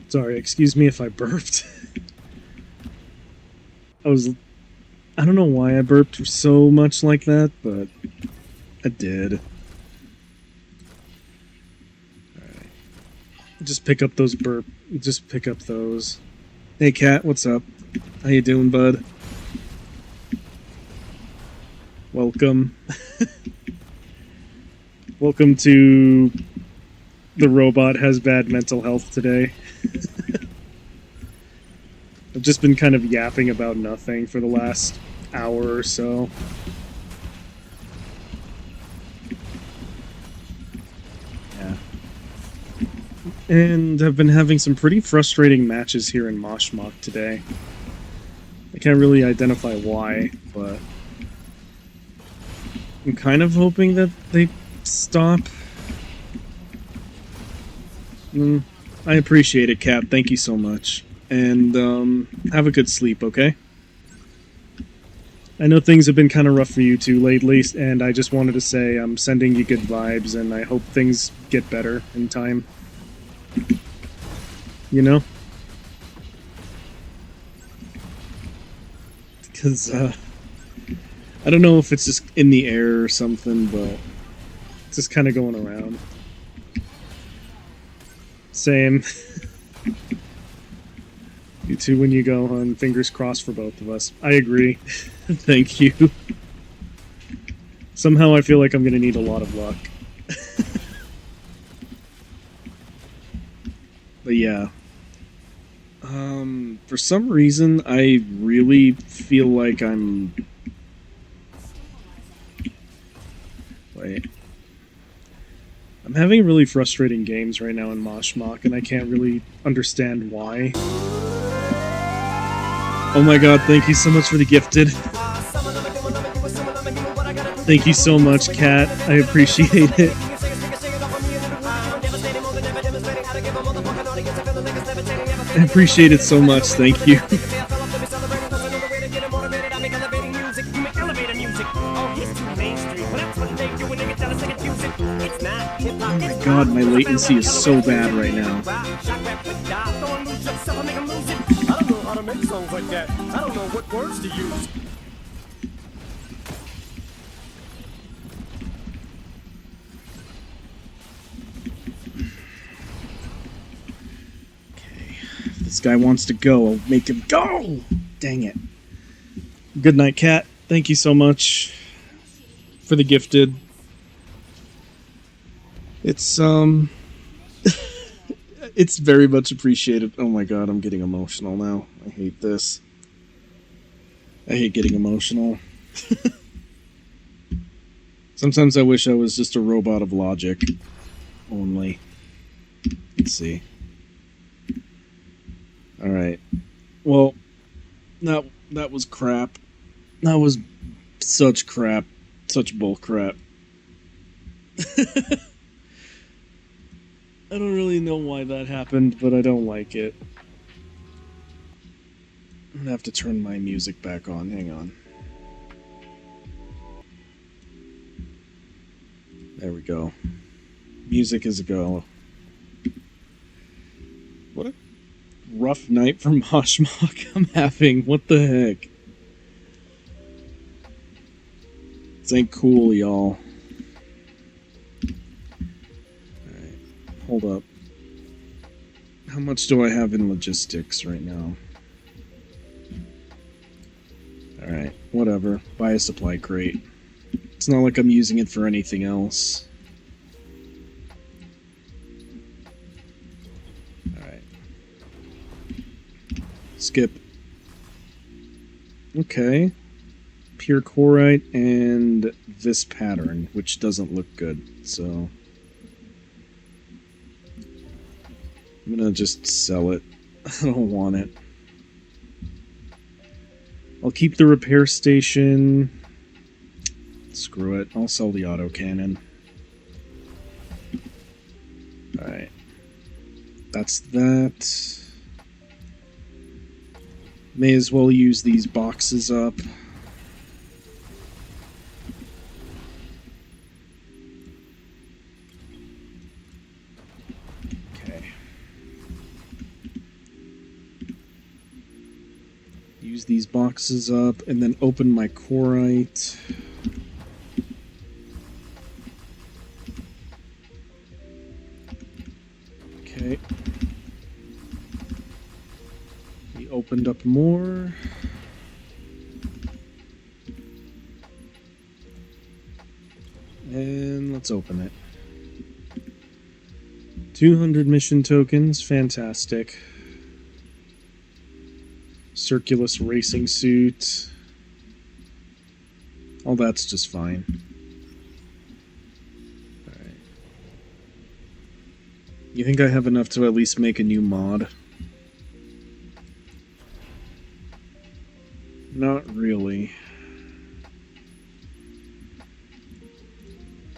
Sorry, excuse me if I burped. I don't know why I burped so much like that, but I did. Alright. Just pick up those Just pick up those. Hey, Cat, what's up? How you doing, bud? Welcome. Welcome to The Robot Has Bad Mental Health today. I've just been kind of yapping about nothing for the last hour or so. Yeah. And I've been having some pretty frustrating matches here in MechaBREAK today. I can't really identify why, but I'm kind of hoping that they stop. I appreciate it, Kat. Thank you so much. And have a good sleep, okay? I know things have been kind of rough for you two lately, and I just wanted to say I'm sending you good vibes, and I hope things get better in time. You know? Because, I don't know if it's just in the air or something, but it's just kind of going around. Same. You two when you go on, fingers crossed for both of us. I agree. Thank you. Somehow I feel like I'm gonna need a lot of luck. But yeah. For some reason, I really feel like I'm... Wait. I'm having really frustrating games right now in MechaBREAK, and I can't really understand why. Oh my god, thank you so much for the gifted. Thank you so much, Kat. I appreciate it. I appreciate it so much, thank you. Oh my god, my latency is so bad right now. I don't know how to make songs like that. I don't know what words to use. Okay, if this guy wants to go, I'll make him go! Dang it. Good night, Kat. Thank you so much for the gifted. It's, it's very much appreciated. Oh my god, I'm getting emotional now. I hate this. I hate getting emotional. Sometimes I wish I was just a robot of logic. Only. Let's see. Alright. Well, that was crap. That was such crap. Such bull crap. I don't really know why that happened, but I don't like it. I'm gonna have to turn my music back on. Hang on. There we go. Music is a go. What a rough night for MechaBREAK I'm having. What the heck? This ain't cool, y'all. Alright, hold up. How much do I have in logistics right now? Alright, whatever. Buy a supply crate. It's not like I'm using it for anything else. Alright. Skip. Okay. Pure Corite and this pattern, which doesn't look good, so... I'm gonna just sell it. I don't want it. I'll keep the repair station. Screw it. I'll sell the autocannon. Alright. That's that. May as well use these boxes up. use these boxes up and then open my Corite. Okay. We opened up more. And let's open it. 200 mission tokens, fantastic. Circulus racing suit. All that's just fine. Alright. You think I have enough to at least make a new mod? Not really.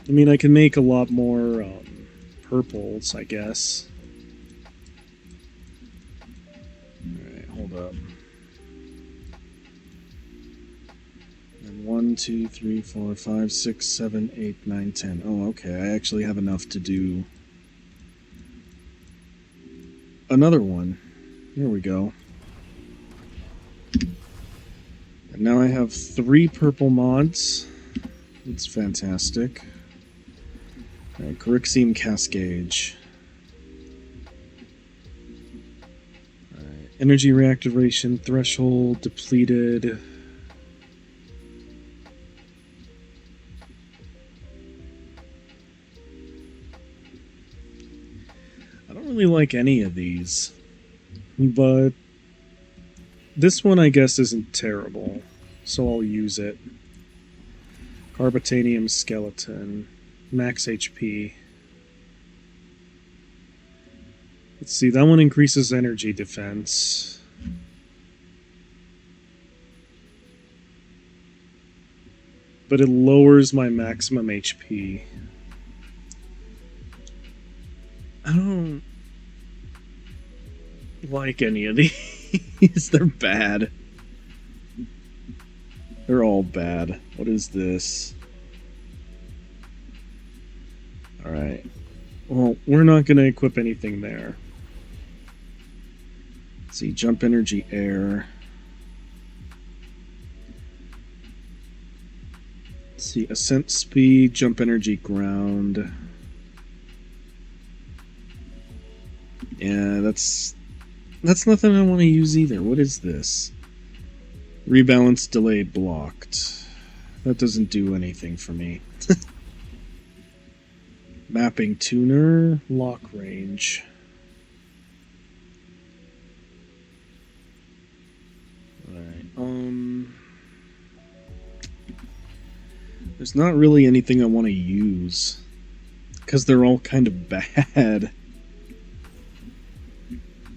I mean, I can make a lot more purples, I guess. Alright, hold up. And 1, 2, 3, 4, 5, 6, 7, 8, 9, 10. Oh, okay, I actually have enough to do another one. Here we go. And now I have 3 purple mods. That's fantastic. Alright, Corixium Cascade. Alright, energy reactivation threshold depleted. I don't really like any of these, but this one I guess isn't terrible, so I'll use it. Carbotanium skeleton. Max HP. Let's see, that one increases energy defense. But it lowers my maximum HP. I don't like any of these. They're bad. They're all bad. What is this? Alright. Well, we're not going to equip anything there. Let's see, jump energy air. Let's see, ascent speed, jump energy ground. Yeah, that's nothing I want to use either. What is this? Rebalance delay blocked. That doesn't do anything for me. Mapping tuner, lock range. Alright, there's not really anything I want to use. Because they're all kind of bad.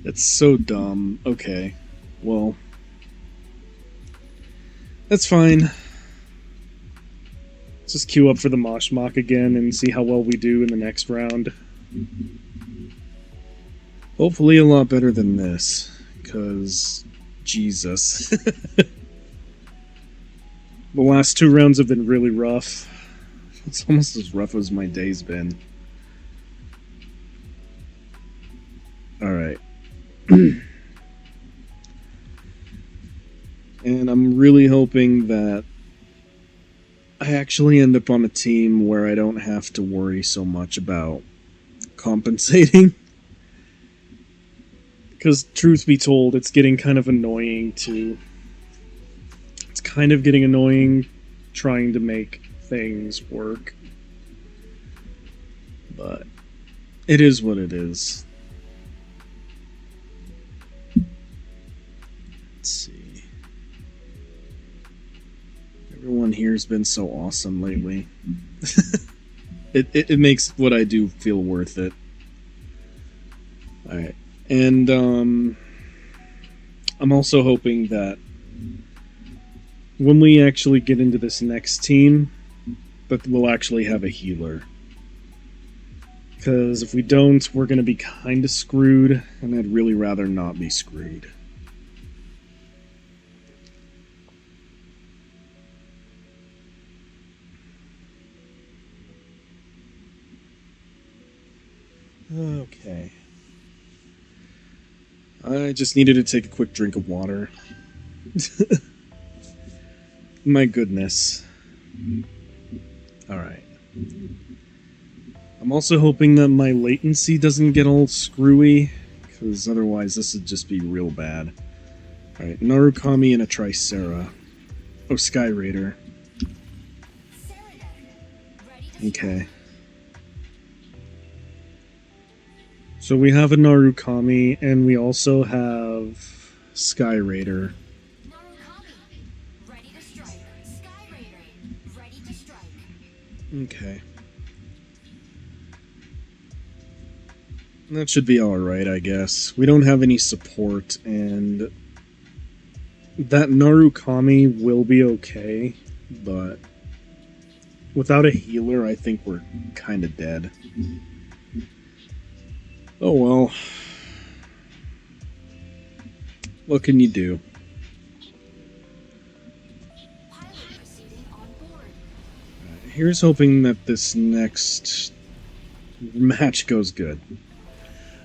That's so dumb. Okay, well, that's fine. Let's just queue up for the Mosh Mock again and see how well we do in the next round. Hopefully a lot better than this, because Jesus. The last 2 rounds have been really rough. It's almost as rough as my day's been. Alright. And I'm really hoping that I actually end up on a team where I don't have to worry so much about compensating. Because, truth be told, it's getting kind of annoying to... It's kind of getting annoying trying to make things work. But it is what it is. Let's see. Everyone here's been so awesome lately. It makes what I do feel worth it. Alright. And I'm also hoping that when we actually get into this next team, that we'll actually have a healer. Because if we don't, we're going to be kind of screwed, and I'd really rather not be screwed. Okay. I just needed to take a quick drink of water. My goodness. Alright. I'm also hoping that my latency doesn't get all screwy, because otherwise this would just be real bad. Alright, Narukami and a Tricera. Oh, Sky Raider. Okay. So we have a Narukami, and we also have Sky Raider. Okay. That should be alright, I guess. We don't have any support, and that Narukami will be okay, but without a healer, I think we're kind of dead. Oh well. What can you do? Here's hoping that this next match goes good.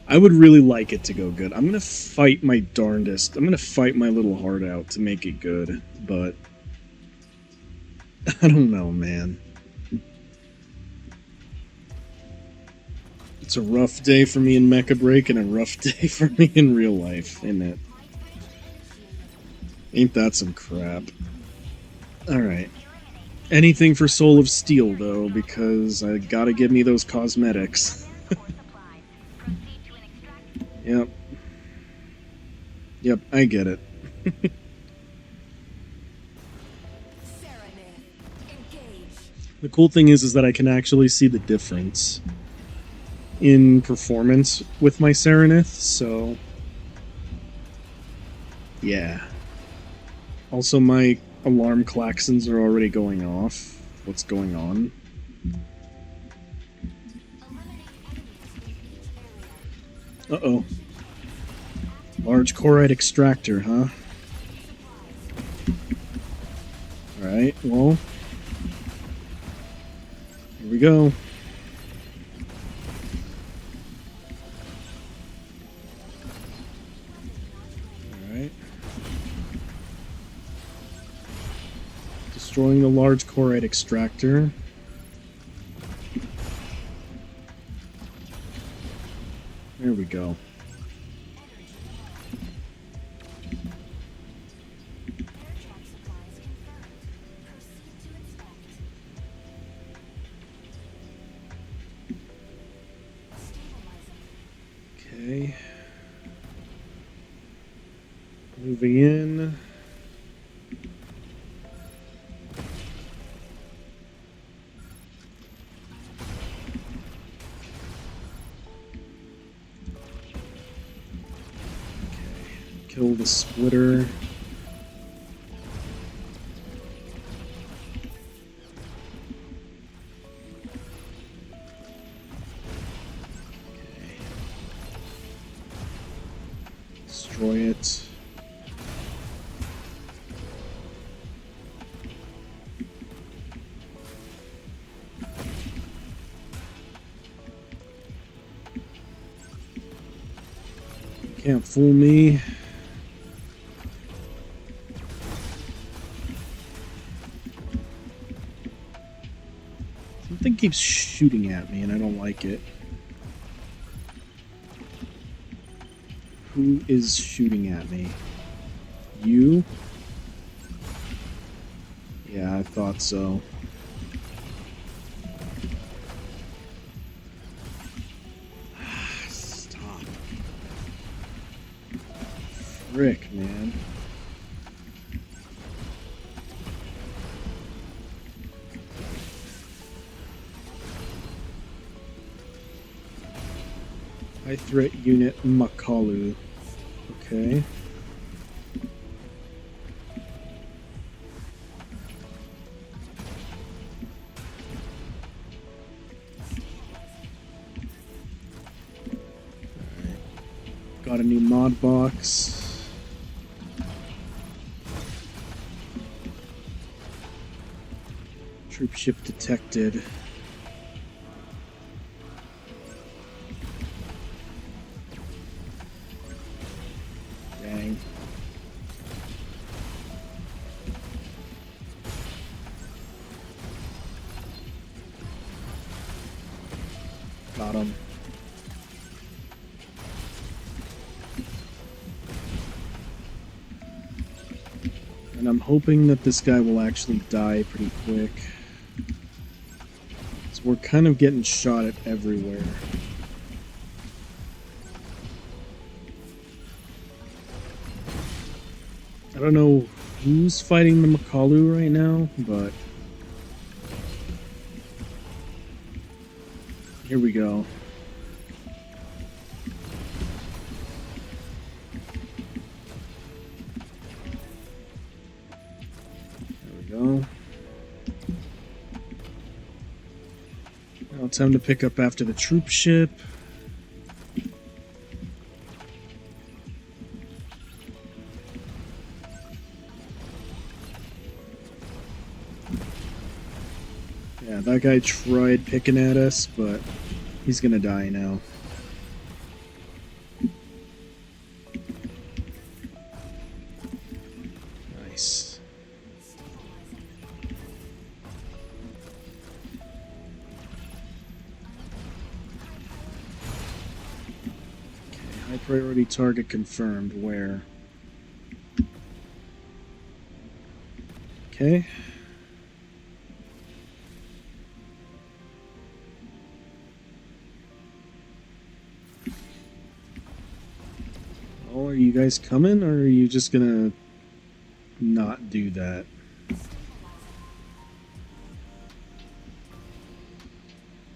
I would really like it to go good. I'm gonna fight my darndest. I'm gonna fight my little heart out to make it good, but I don't know, man. It's a rough day for me in MechaBREAK and a rough day for me in real life, isn't it? Ain't that some crap? Alright. Anything for Soul of Steel, though, because I gotta give me those cosmetics. Yep. Yep, I get it. The cool thing is that I can actually see the difference in performance with my Serenith, so yeah. Also, my alarm klaxons are already going off. What's going on? Uh-oh. Large chloride extractor, huh? Alright, well. Here we go. Alright. Destroying the large chloride extractor. There we go. Okay. Moving in. Kill the splitter. Okay. Destroy it. Can't fool me. Something keeps shooting at me and I don't like it. Who is shooting at me? You? Yeah, I thought so. Stop. Frick, man. High threat unit Makalu. Okay. Got a new mod box. Troop ship detected. Dang. Got him. And I'm hoping that this guy will actually die pretty quick. So we're kind of getting shot at everywhere. I don't know who's fighting the Makalu right now, but here we go. There we go. Now time to pick up after the troop ship. Yeah, that guy tried picking at us, but he's gonna die now. Nice. Okay, high priority target confirmed. Where? Okay. Oh, are you guys coming, or are you just gonna not do that?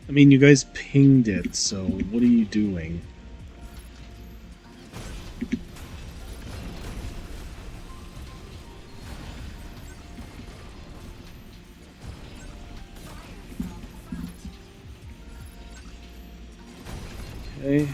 I mean, you guys pinged it, so what are you doing? Okay.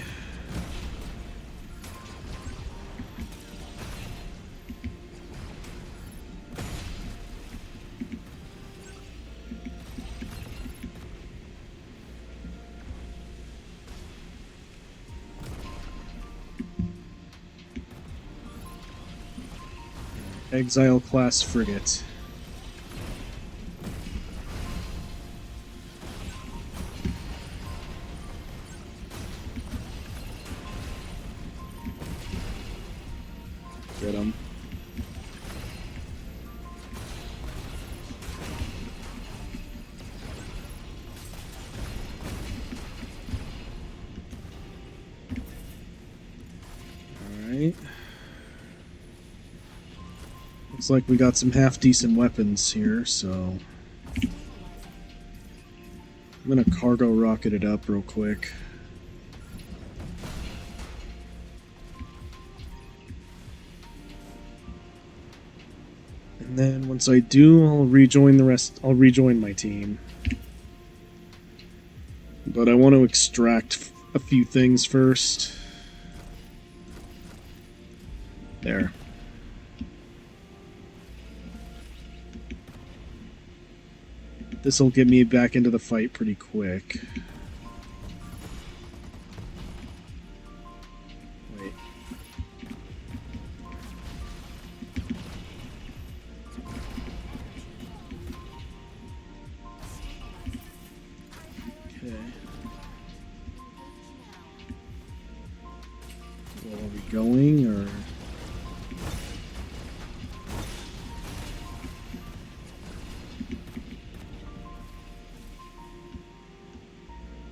Exile class frigate. Get him. Alright. Looks like we got some half-decent weapons here, so I'm gonna cargo rocket it up real quick. And then once I do, I'll rejoin the rest. I'll rejoin my team. But I want to extract a few things first. There. This'll get me back into the fight pretty quick. Wait. Okay. Well, are we going, or...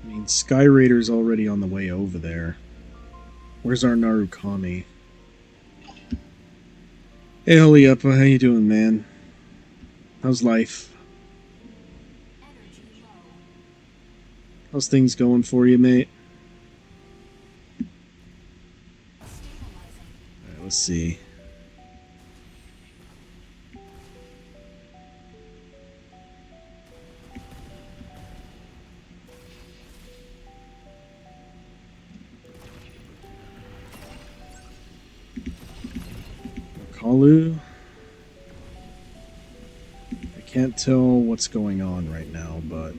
I mean, Sky Raider's already on the way over there. Where's our Narukami? Hey, Holiappa, how you doing, man? How's life? How's things going for you, mate? Alright, let's see. Kalu. I can't tell what's going on right now, but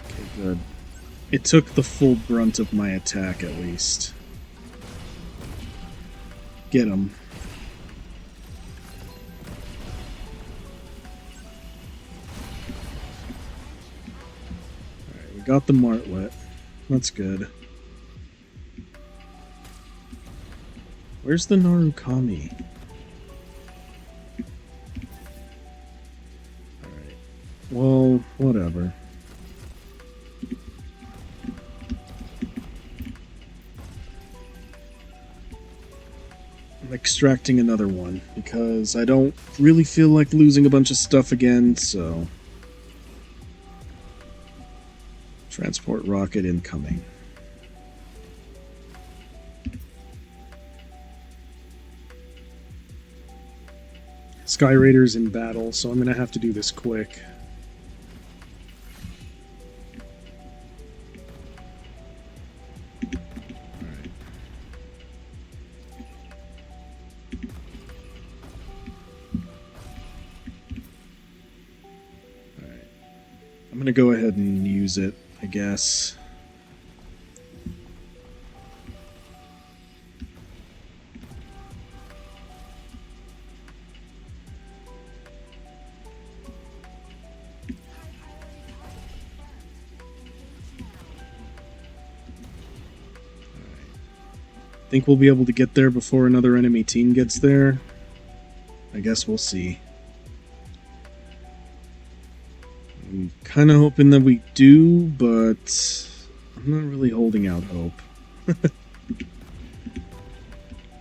okay, good. It took the full brunt of my attack, at least. Get him. we got the Martlet. That's good. Where's the Narukami? Alright. Well, whatever. I'm extracting another one, because I don't really feel like losing a bunch of stuff again, so... Transport rocket incoming. Sky Raider's in battle, so I'm gonna have to do this quick. Alright. I'm gonna go ahead and use it, I guess. Think we'll be able to get there before another enemy team gets there? I guess we'll see. I'm kind of hoping that we do, but I'm not really holding out hope.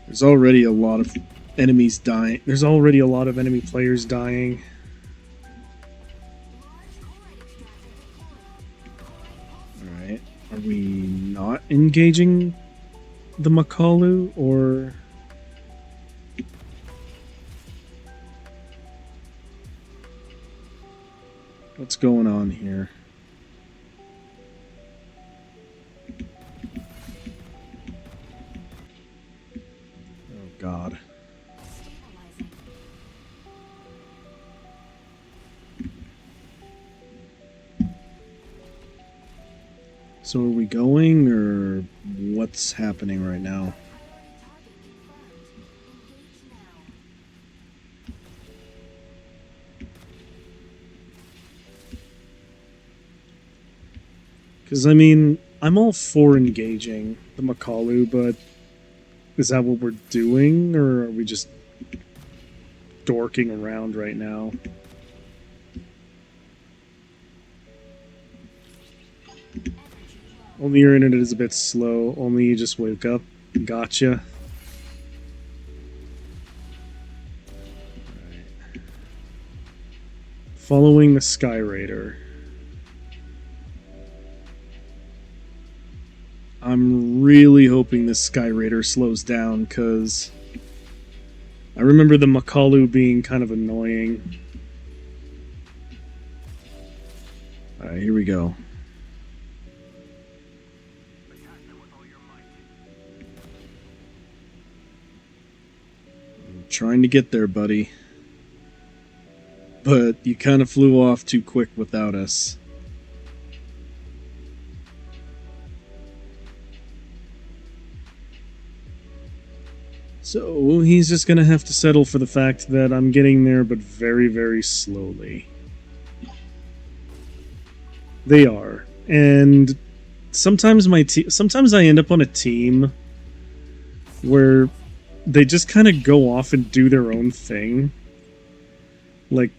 There's already a lot of enemies dying. There's already a lot of enemy players dying. Alright. Are we not engaging the Makalu, or... What's going on here? Oh, God. So are we going, or what's happening right now? Because, I mean, I'm all for engaging the Makalu, but is that what we're doing, or are we just dorking around right now? Only your internet is a bit slow. Only you just wake up. Gotcha. Right. Following the Sky Raider. I'm really hoping this Sky Raider slows down, because I remember the Makalu being kind of annoying. Alright, here we go. I'm trying to get there, buddy. But you kind of flew off too quick without us. So he's just gonna have to settle for the fact that I'm getting there, but very, very slowly. They are, and sometimes sometimes I end up on a team where they just kind of go off and do their own thing. Like,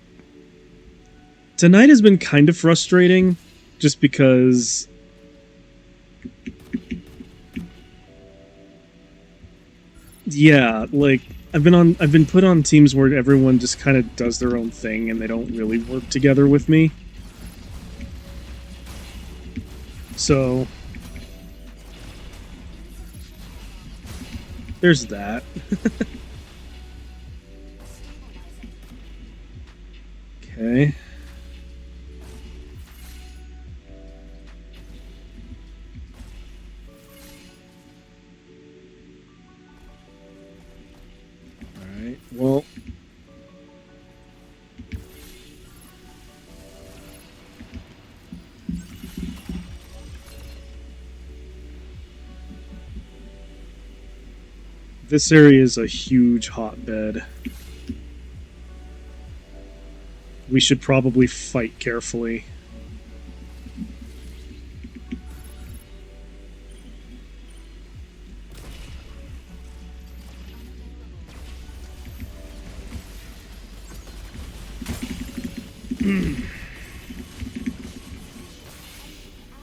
tonight has been kind of frustrating, just because... Yeah, like, I've been put on teams where everyone just kind of does their own thing and they don't really work together with me. So there's that. Okay. Alright, well... This area is a huge hotbed. We should probably fight carefully.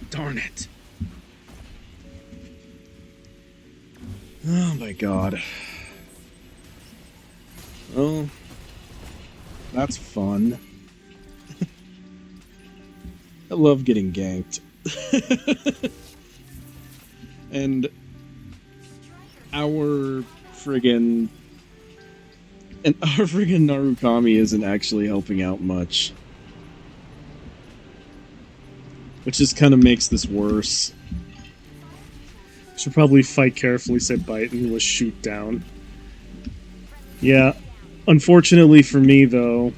Darn it. Oh my god. Well, that's fun. I love getting ganked. And our friggin' Narukami isn't actually helping out much. Which just kind of makes this worse. Should probably fight carefully, say bite, and was shoot down. Yeah. Unfortunately for me, though...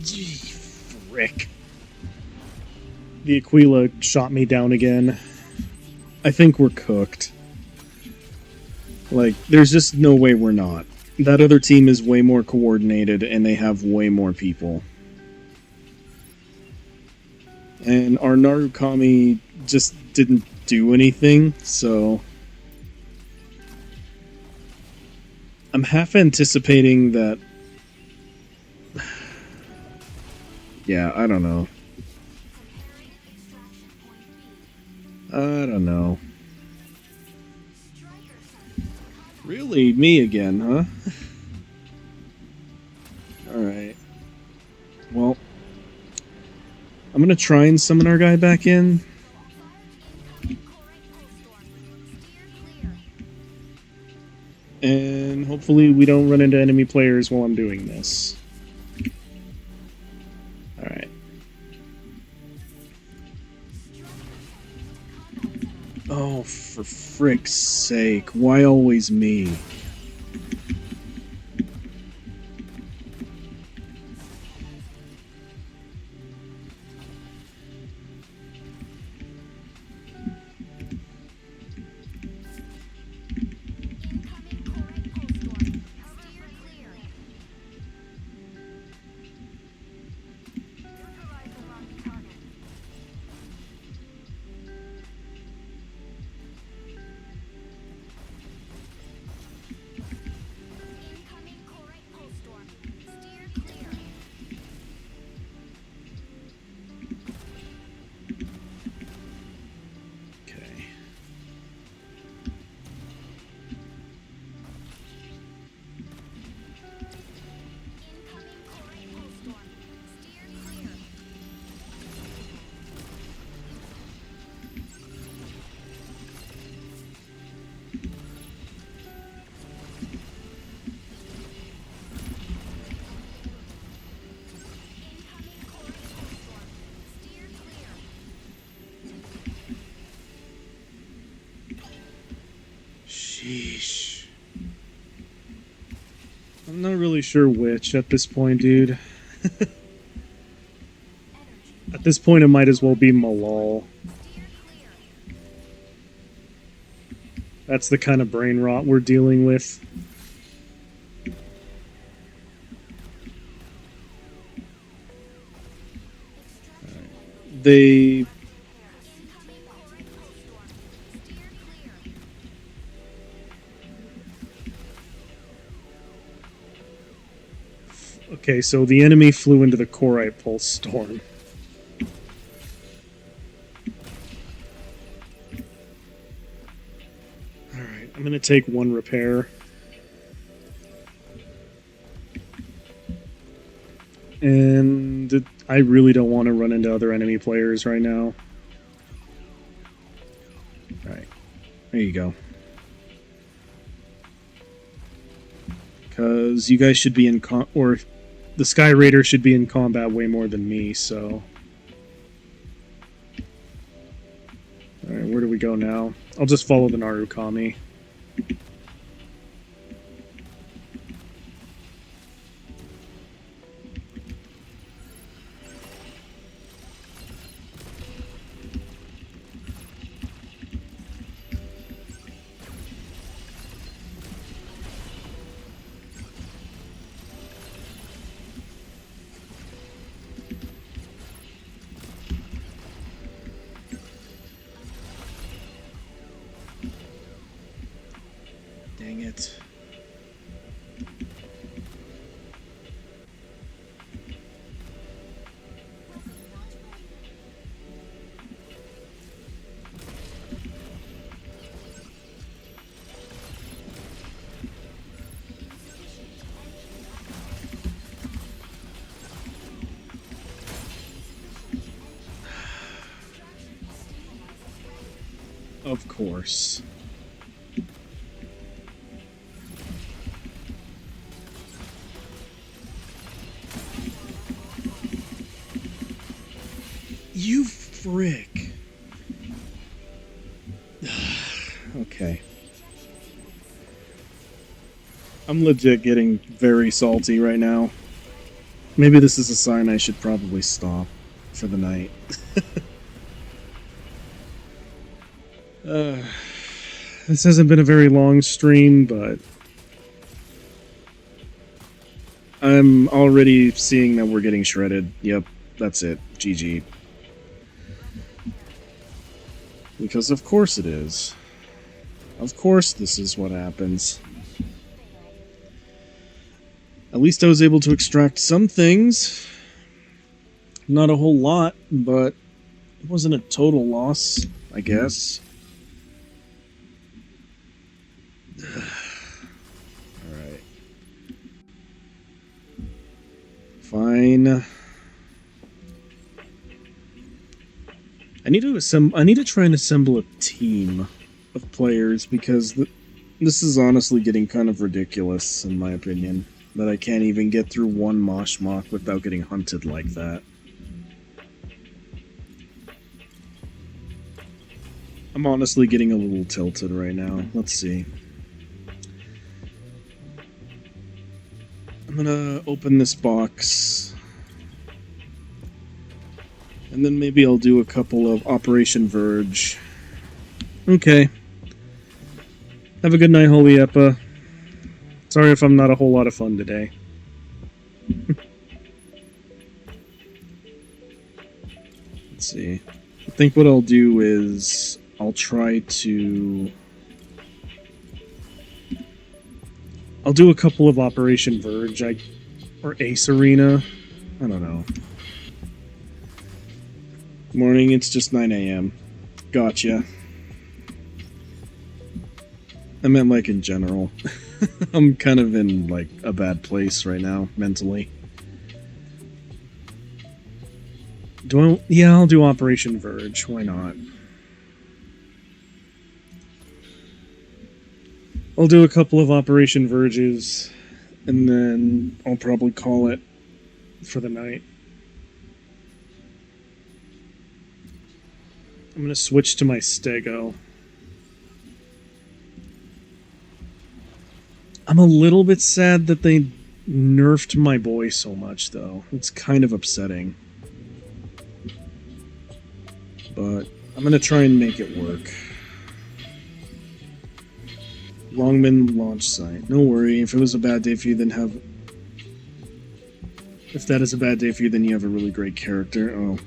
Gee, frick. The Aquila shot me down again. I think we're cooked. Like, there's just no way we're not. That other team is way more coordinated, and they have way more people. And our Narukami just didn't do anything, so... I'm half anticipating that... Yeah, I don't know. I don't know. Really? Me again, huh? Alright. Well, I'm gonna try and summon our guy back in. And hopefully we don't run into enemy players while I'm doing this. Alright. Oh, for frick's sake. Why always me? Sheesh. I'm not really sure which at this point, dude. At this point, it might as well be Malal. That's the kind of brain rot we're dealing with. They... Okay, so the enemy flew into the Korite Pulse Storm. Alright, I'm gonna take one repair. And I really don't want to run into other enemy players right now. Alright, there you go. Because you guys should be in or the Sky Raider should be in combat way more than me, so... Alright, where do we go now? I'll just follow the Narukami. Of course. You frick. Okay. I'm legit getting very salty right now. Maybe this is a sign I should probably stop for the night. This hasn't been a very long stream, but I'm already seeing that we're getting shredded. Yep, that's it. GG. Because of course it is. Of course this is what happens. At least I was able to extract some things. Not a whole lot, but it wasn't a total loss, I guess. Alright. Fine. I need to try and assemble a team of players because this is honestly getting kind of ridiculous in my opinion. That I can't even get through one Moshmock without getting hunted like that. I'm honestly getting a little tilted right now. Let's see. I'm gonna open this box. And then maybe I'll do a couple of Operation Verge. Okay. Have a good night, Holy Eppa. Sorry if I'm not a whole lot of fun today. Let's see. I think what I'll do is I'll do a couple of Operation Verge, or Ace Arena. I don't know. Morning, it's just 9 a.m. Gotcha. I meant like in general. I'm kind of in like a bad place right now, mentally. Yeah, I'll do Operation Verge. Why not? I'll do a couple of Operation Verges, and then I'll probably call it for the night. I'm gonna switch to my Stego. I'm a little bit sad that they nerfed my boy so much, though. It's kind of upsetting. But I'm gonna try and make it work. Longman launch site. No worry, if it was a bad day for you, then have... If that is a bad day for you, then you have a really great character. Oh,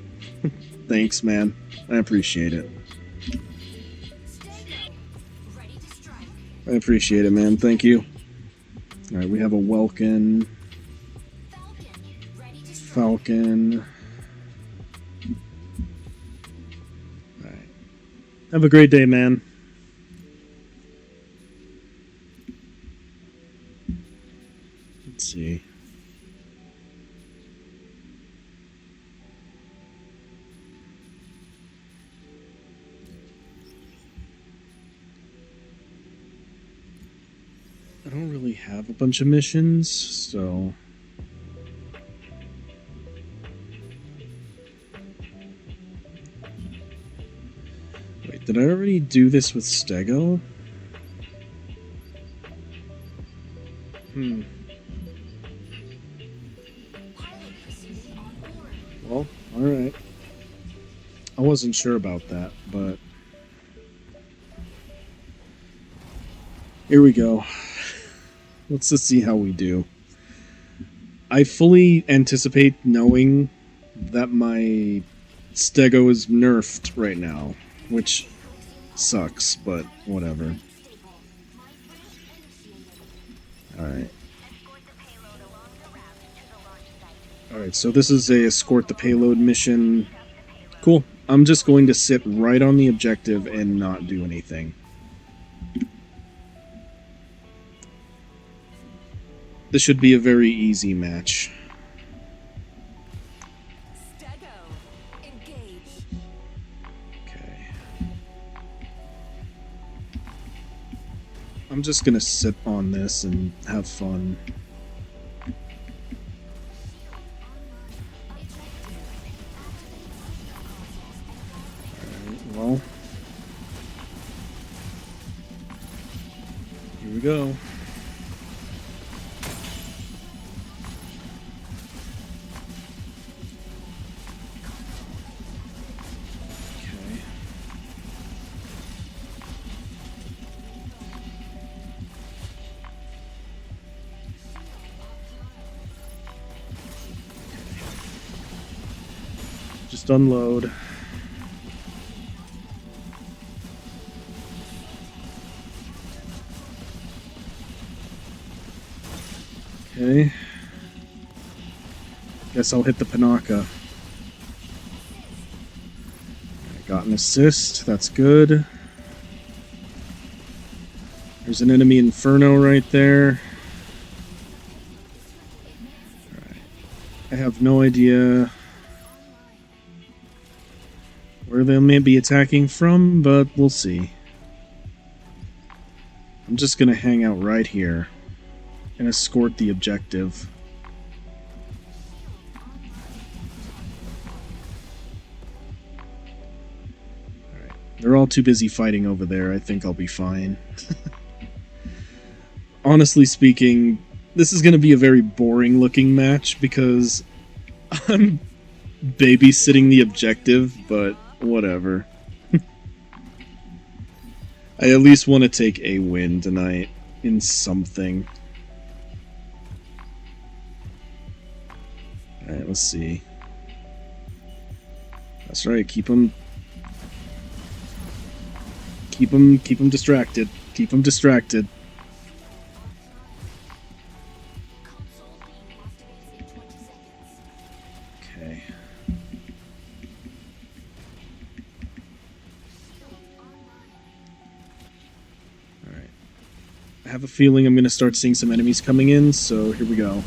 thanks, man. I appreciate it. I appreciate it, man. Thank you. Alright, we have a Welkin. Falcon. Alright. Have a great day, man. Let's see. I don't really have a bunch of missions, so... Wait, did I already do this with Stego? Well, alright. I wasn't sure about that, but... Here we go. Let's just see how we do. I fully anticipate knowing that my Stego is nerfed right now, which sucks, but whatever. Alright. Alright, so this is a escort the payload mission. Cool. I'm just going to sit right on the objective and not do anything. This should be a very easy match. Okay. I'm just gonna sit on this and have fun. Alright, well. Here we go. Okay. Just unload. Okay. Guess I'll hit the Panaka. Got an assist. That's good. There's an enemy Inferno right there. Alright. I have no idea where they may be attacking from, but we'll see. I'm just gonna hang out right here and escort the objective. Alright. They're all too busy fighting over there. I think I'll be fine. Honestly speaking, this is gonna be a very boring looking match because I'm babysitting the objective, but whatever. I at least want to take a win tonight in something. Alright, let's see. That's right, keep them distracted. Keep them distracted. Okay. Alright. I have a feeling I'm going to start seeing some enemies coming in, so here we go.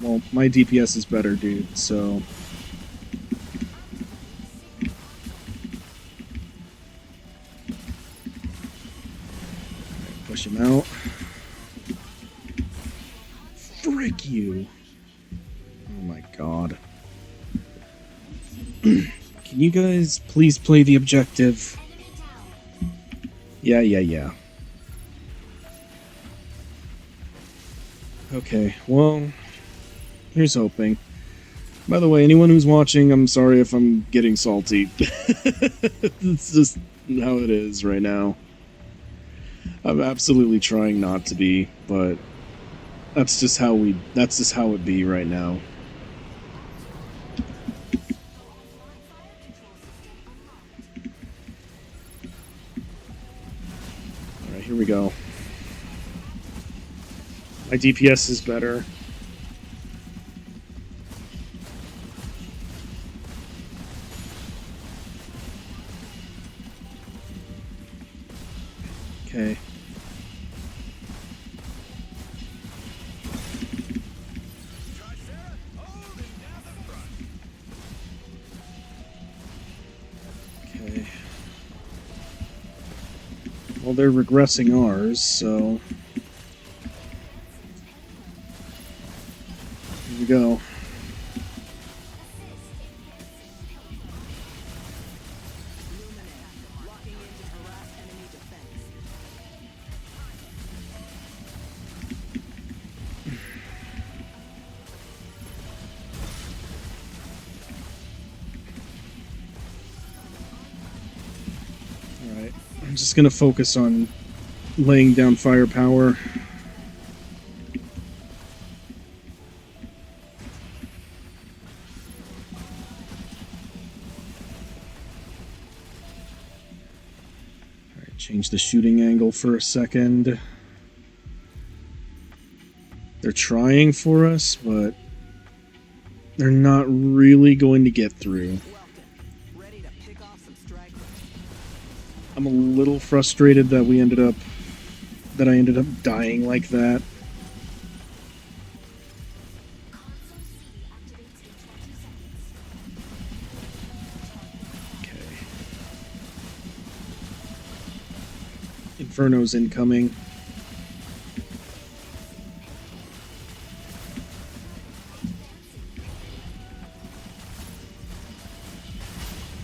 Well, my DPS is better, dude, so... Push him out. Frick you! Oh my god. Can you guys please play the objective? Yeah. Okay, well... Here's hoping. By the way, anyone who's watching, I'm sorry if I'm getting salty. It's just how it is right now. I'm absolutely trying not to be, but that's just how it be right now. Alright, here we go. My DPS is better. Okay. Okay. Well, they're regressing ours, so... Here we go. Alright, I'm just gonna focus on laying down firepower. Alright, change the shooting angle for a second. They're trying for us, but they're not really going to get through. I'm a little frustrated that I ended up dying like that. Inferno's incoming.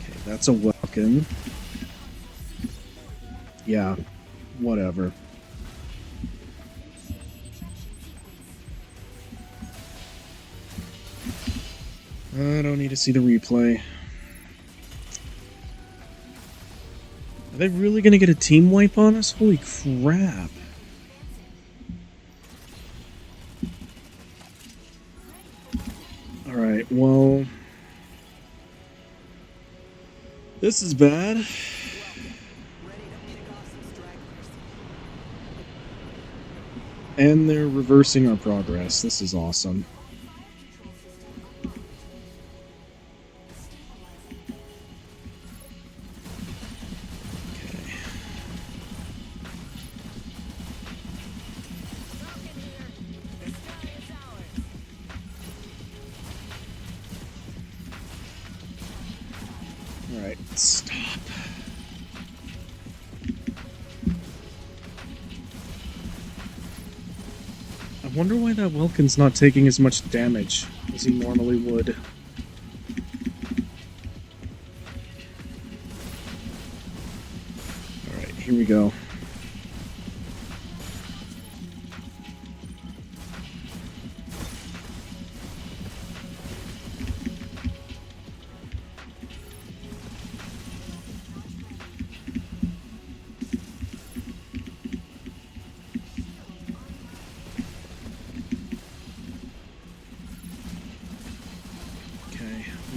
Okay, that's a welcome. Yeah, whatever. I don't need to see the replay. Are they really gonna get a team wipe on us? Holy crap. Alright, well... this is bad. And they're reversing our progress. This is awesome. Alright, stop. I wonder why that Welkin's not taking as much damage as he normally would. Alright, here we go.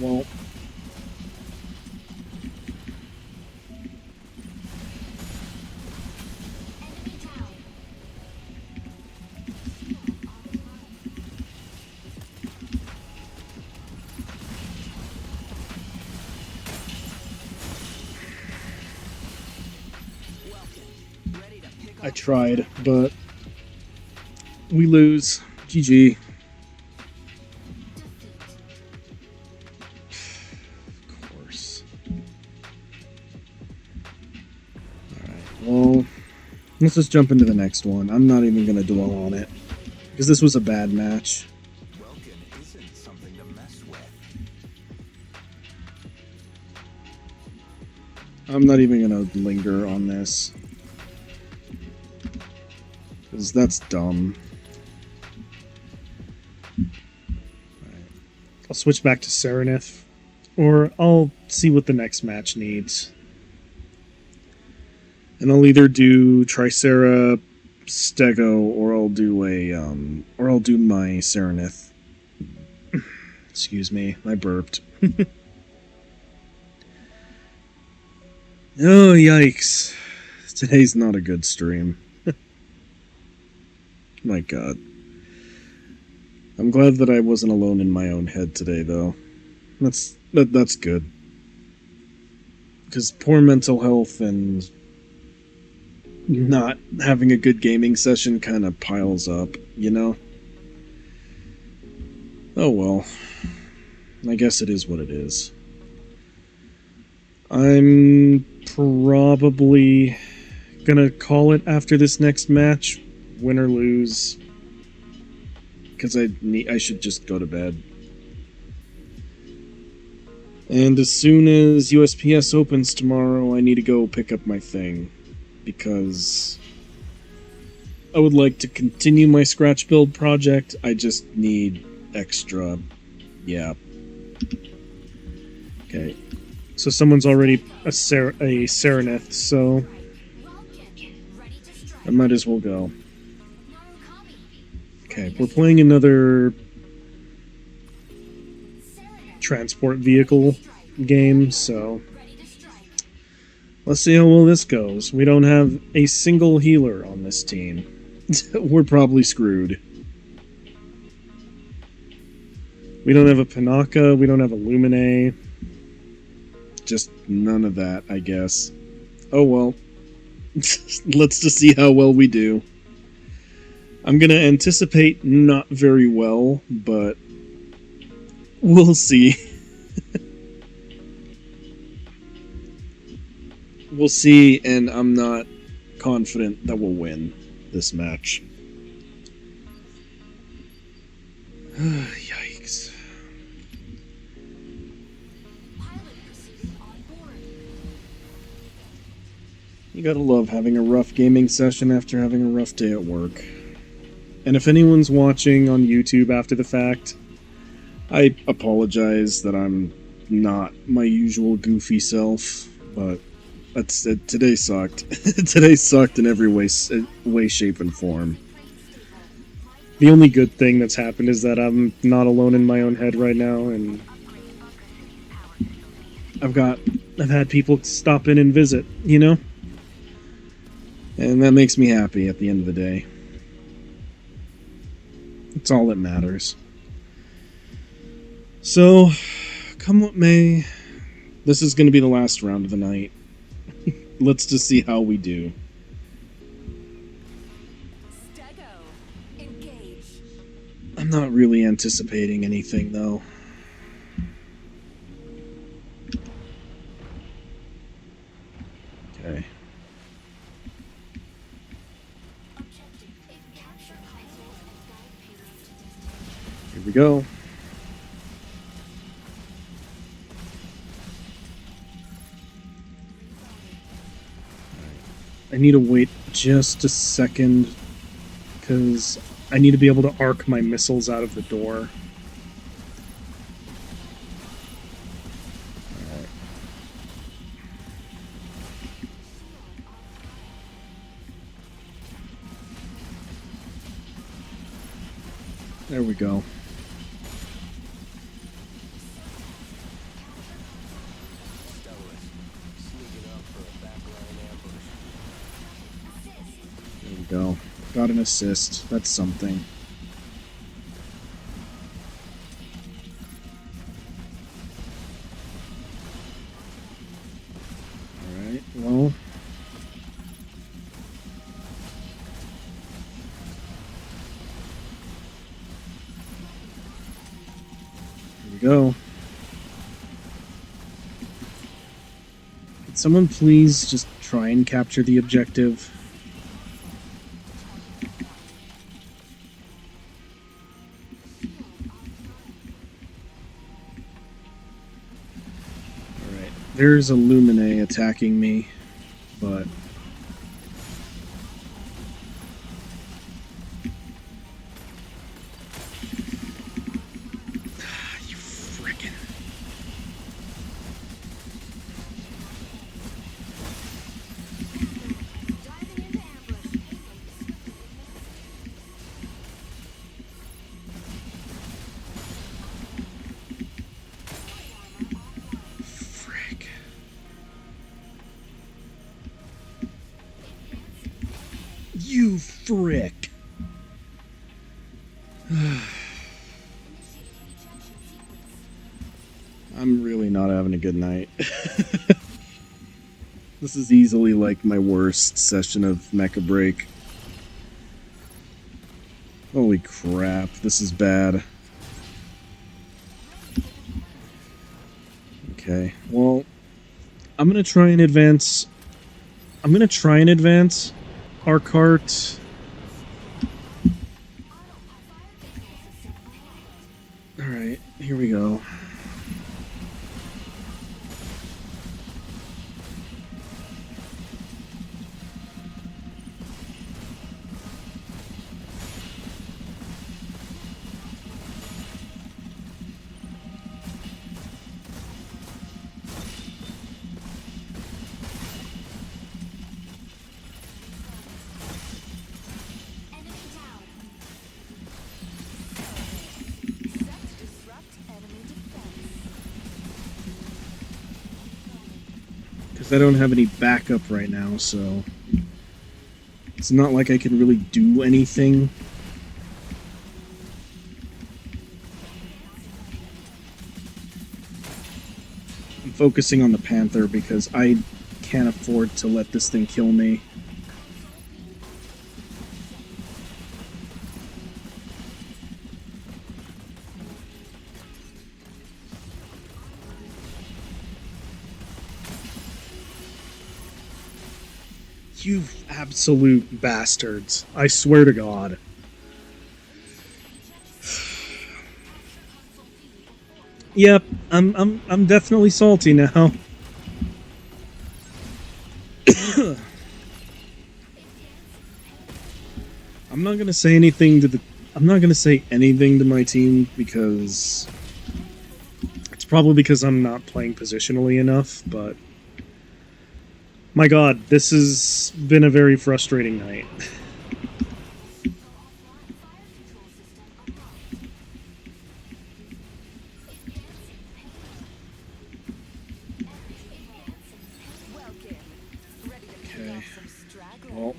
Well, I tried, but we lose. GG. Of course. Alright, well, let's just jump into the next one. I'm not even going to dwell on it, because this was a bad match. Welkin isn't something to mess with. I'm not even going to linger on this, because that's dumb. I'll switch back to Serenith, or I'll see what the next match needs. And I'll either do Tricera, Stego, or I'll do my Serenith. Excuse me, I burped. Oh, yikes. Today's not a good stream. My god. I'm glad that I wasn't alone in my own head today, though. That's good. Because poor mental health and not having a good gaming session kind of piles up, you know? Oh well. I guess it is what it is. I'm probably gonna call it after this next match, win or lose, because I should just go to bed. And as soon as USPS opens tomorrow, I need to go pick up my thing, because I would like to continue my scratch build project. I just need extra, yeah. Okay. So someone's already a Serenith, so I might as well go. Okay, we're playing another transport vehicle game, so let's see how well this goes. We don't have a single healer on this team. We're probably screwed. We don't have a Panaka, we don't have a Lumine. Just none of that, I guess. Oh well. Let's just see how well we do. I'm gonna anticipate not very well, but we'll see. We'll see, and I'm not confident that we'll win this match. Yikes. You gotta love having a rough gaming session after having a rough day at work. And if anyone's watching on YouTube after the fact, I apologize that I'm not my usual goofy self, but today sucked. Today sucked in every way, shape, and form. The only good thing that's happened is that I'm not alone in my own head right now, and I've had people stop in and visit, you know? And that makes me happy at the end of the day. It's all that matters. So, come what may, this is going to be the last round of the night. Let's just see how we do. I'm not really anticipating anything, though. Okay. Here we go. I need to wait just a second, because I need to be able to arc my missiles out of the door. Alright. There we go. There we go. Got an assist. That's something. Alright, well. Here we go. Could someone please just try and capture the objective? There's a Lumine attacking me, but... you frickin'... You frick! I'm really not having a good night. This is easily like my worst session of MechaBREAK. Holy crap, this is bad. Okay, well, I'm gonna try and advance our cart. Alright, here we go. Because I don't have any backup right now, so it's not like I can really do anything. I'm focusing on the Panther because I can't afford to let this thing kill me. You absolute bastards. I swear to God. Yep, I'm definitely salty now. I'm not gonna say anything to the. I'm not gonna say anything to my team because it's probably because I'm not playing positionally enough. But my God, this has been a very frustrating night. Okay. Well.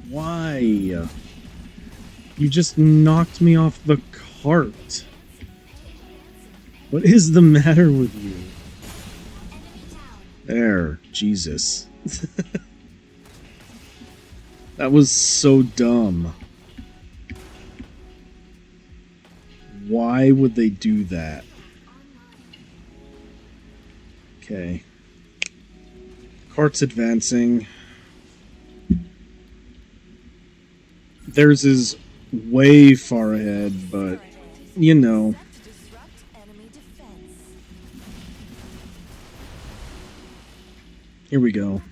Why? You just knocked me off the cart. What is the matter with you? There, Jesus. That was so dumb. Why would they do that? Okay. Cart's advancing. Theirs is way far ahead, but, you know. Here we go.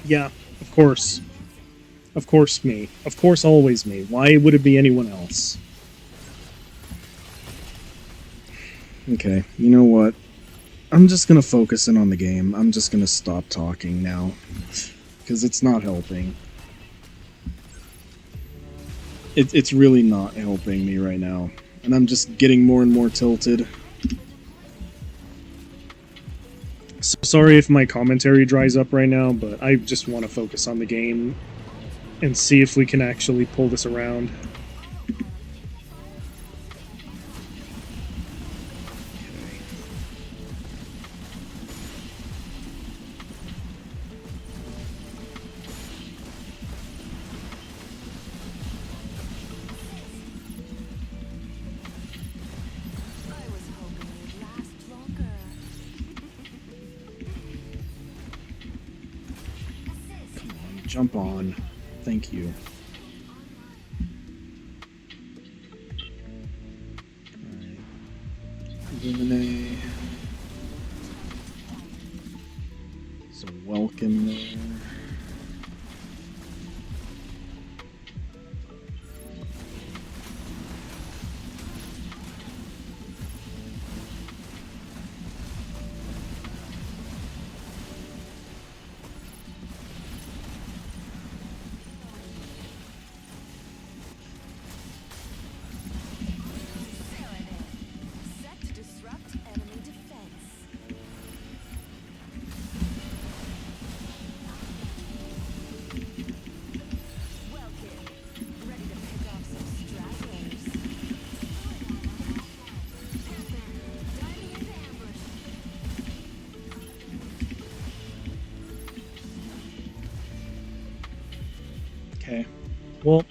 Yeah, of course. Of course me. Of course always me. Why would it be anyone else? Okay, you know what? I'm just gonna focus in on the game. I'm just gonna stop talking now. Because it's not helping. It's really not helping me right now. And I'm just getting more and more tilted. So sorry if my commentary dries up right now, but I just want to focus on the game and see if we can actually pull this around. Jump on. Thank you. Alright. Illuminate. So welcome there. Okay. Well,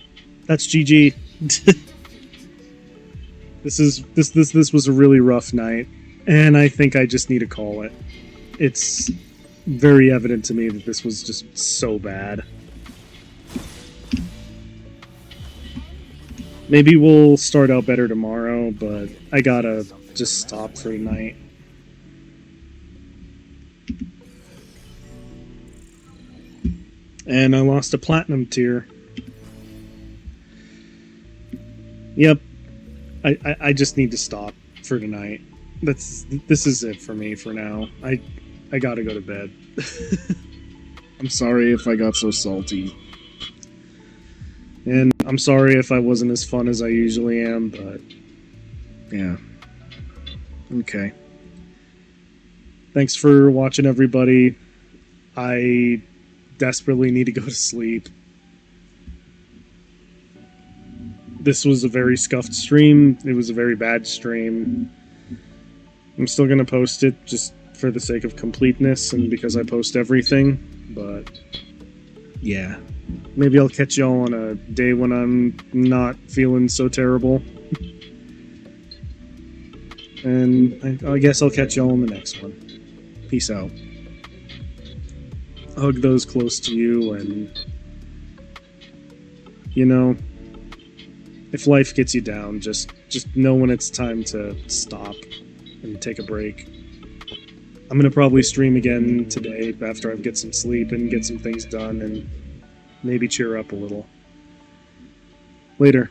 that's GG. This was a really rough night, and I think I just need to call it. It's very evident to me that this was just so bad. Maybe we'll start out better tomorrow, but I gotta just stop for tonight. And I lost a platinum tier. Yep. I just need to stop for tonight. This is it for me for now. I gotta go to bed. I'm sorry if I got so salty. And I'm sorry if I wasn't as fun as I usually am, but Yeah. Okay. thanks for watching, everybody. I desperately need to go to sleep. This was a very scuffed stream. It was a very bad stream. I'm still going to post it just for the sake of completeness and because I post everything, but yeah. Maybe I'll catch y'all on a day when I'm not feeling so terrible. And I guess I'll catch y'all on the next one. Peace out. Hug those close to you, and you know, if life gets you down, just know when it's time to stop and take a break. I'm gonna probably stream again today after I get some sleep and get some things done and maybe cheer up a little. Later.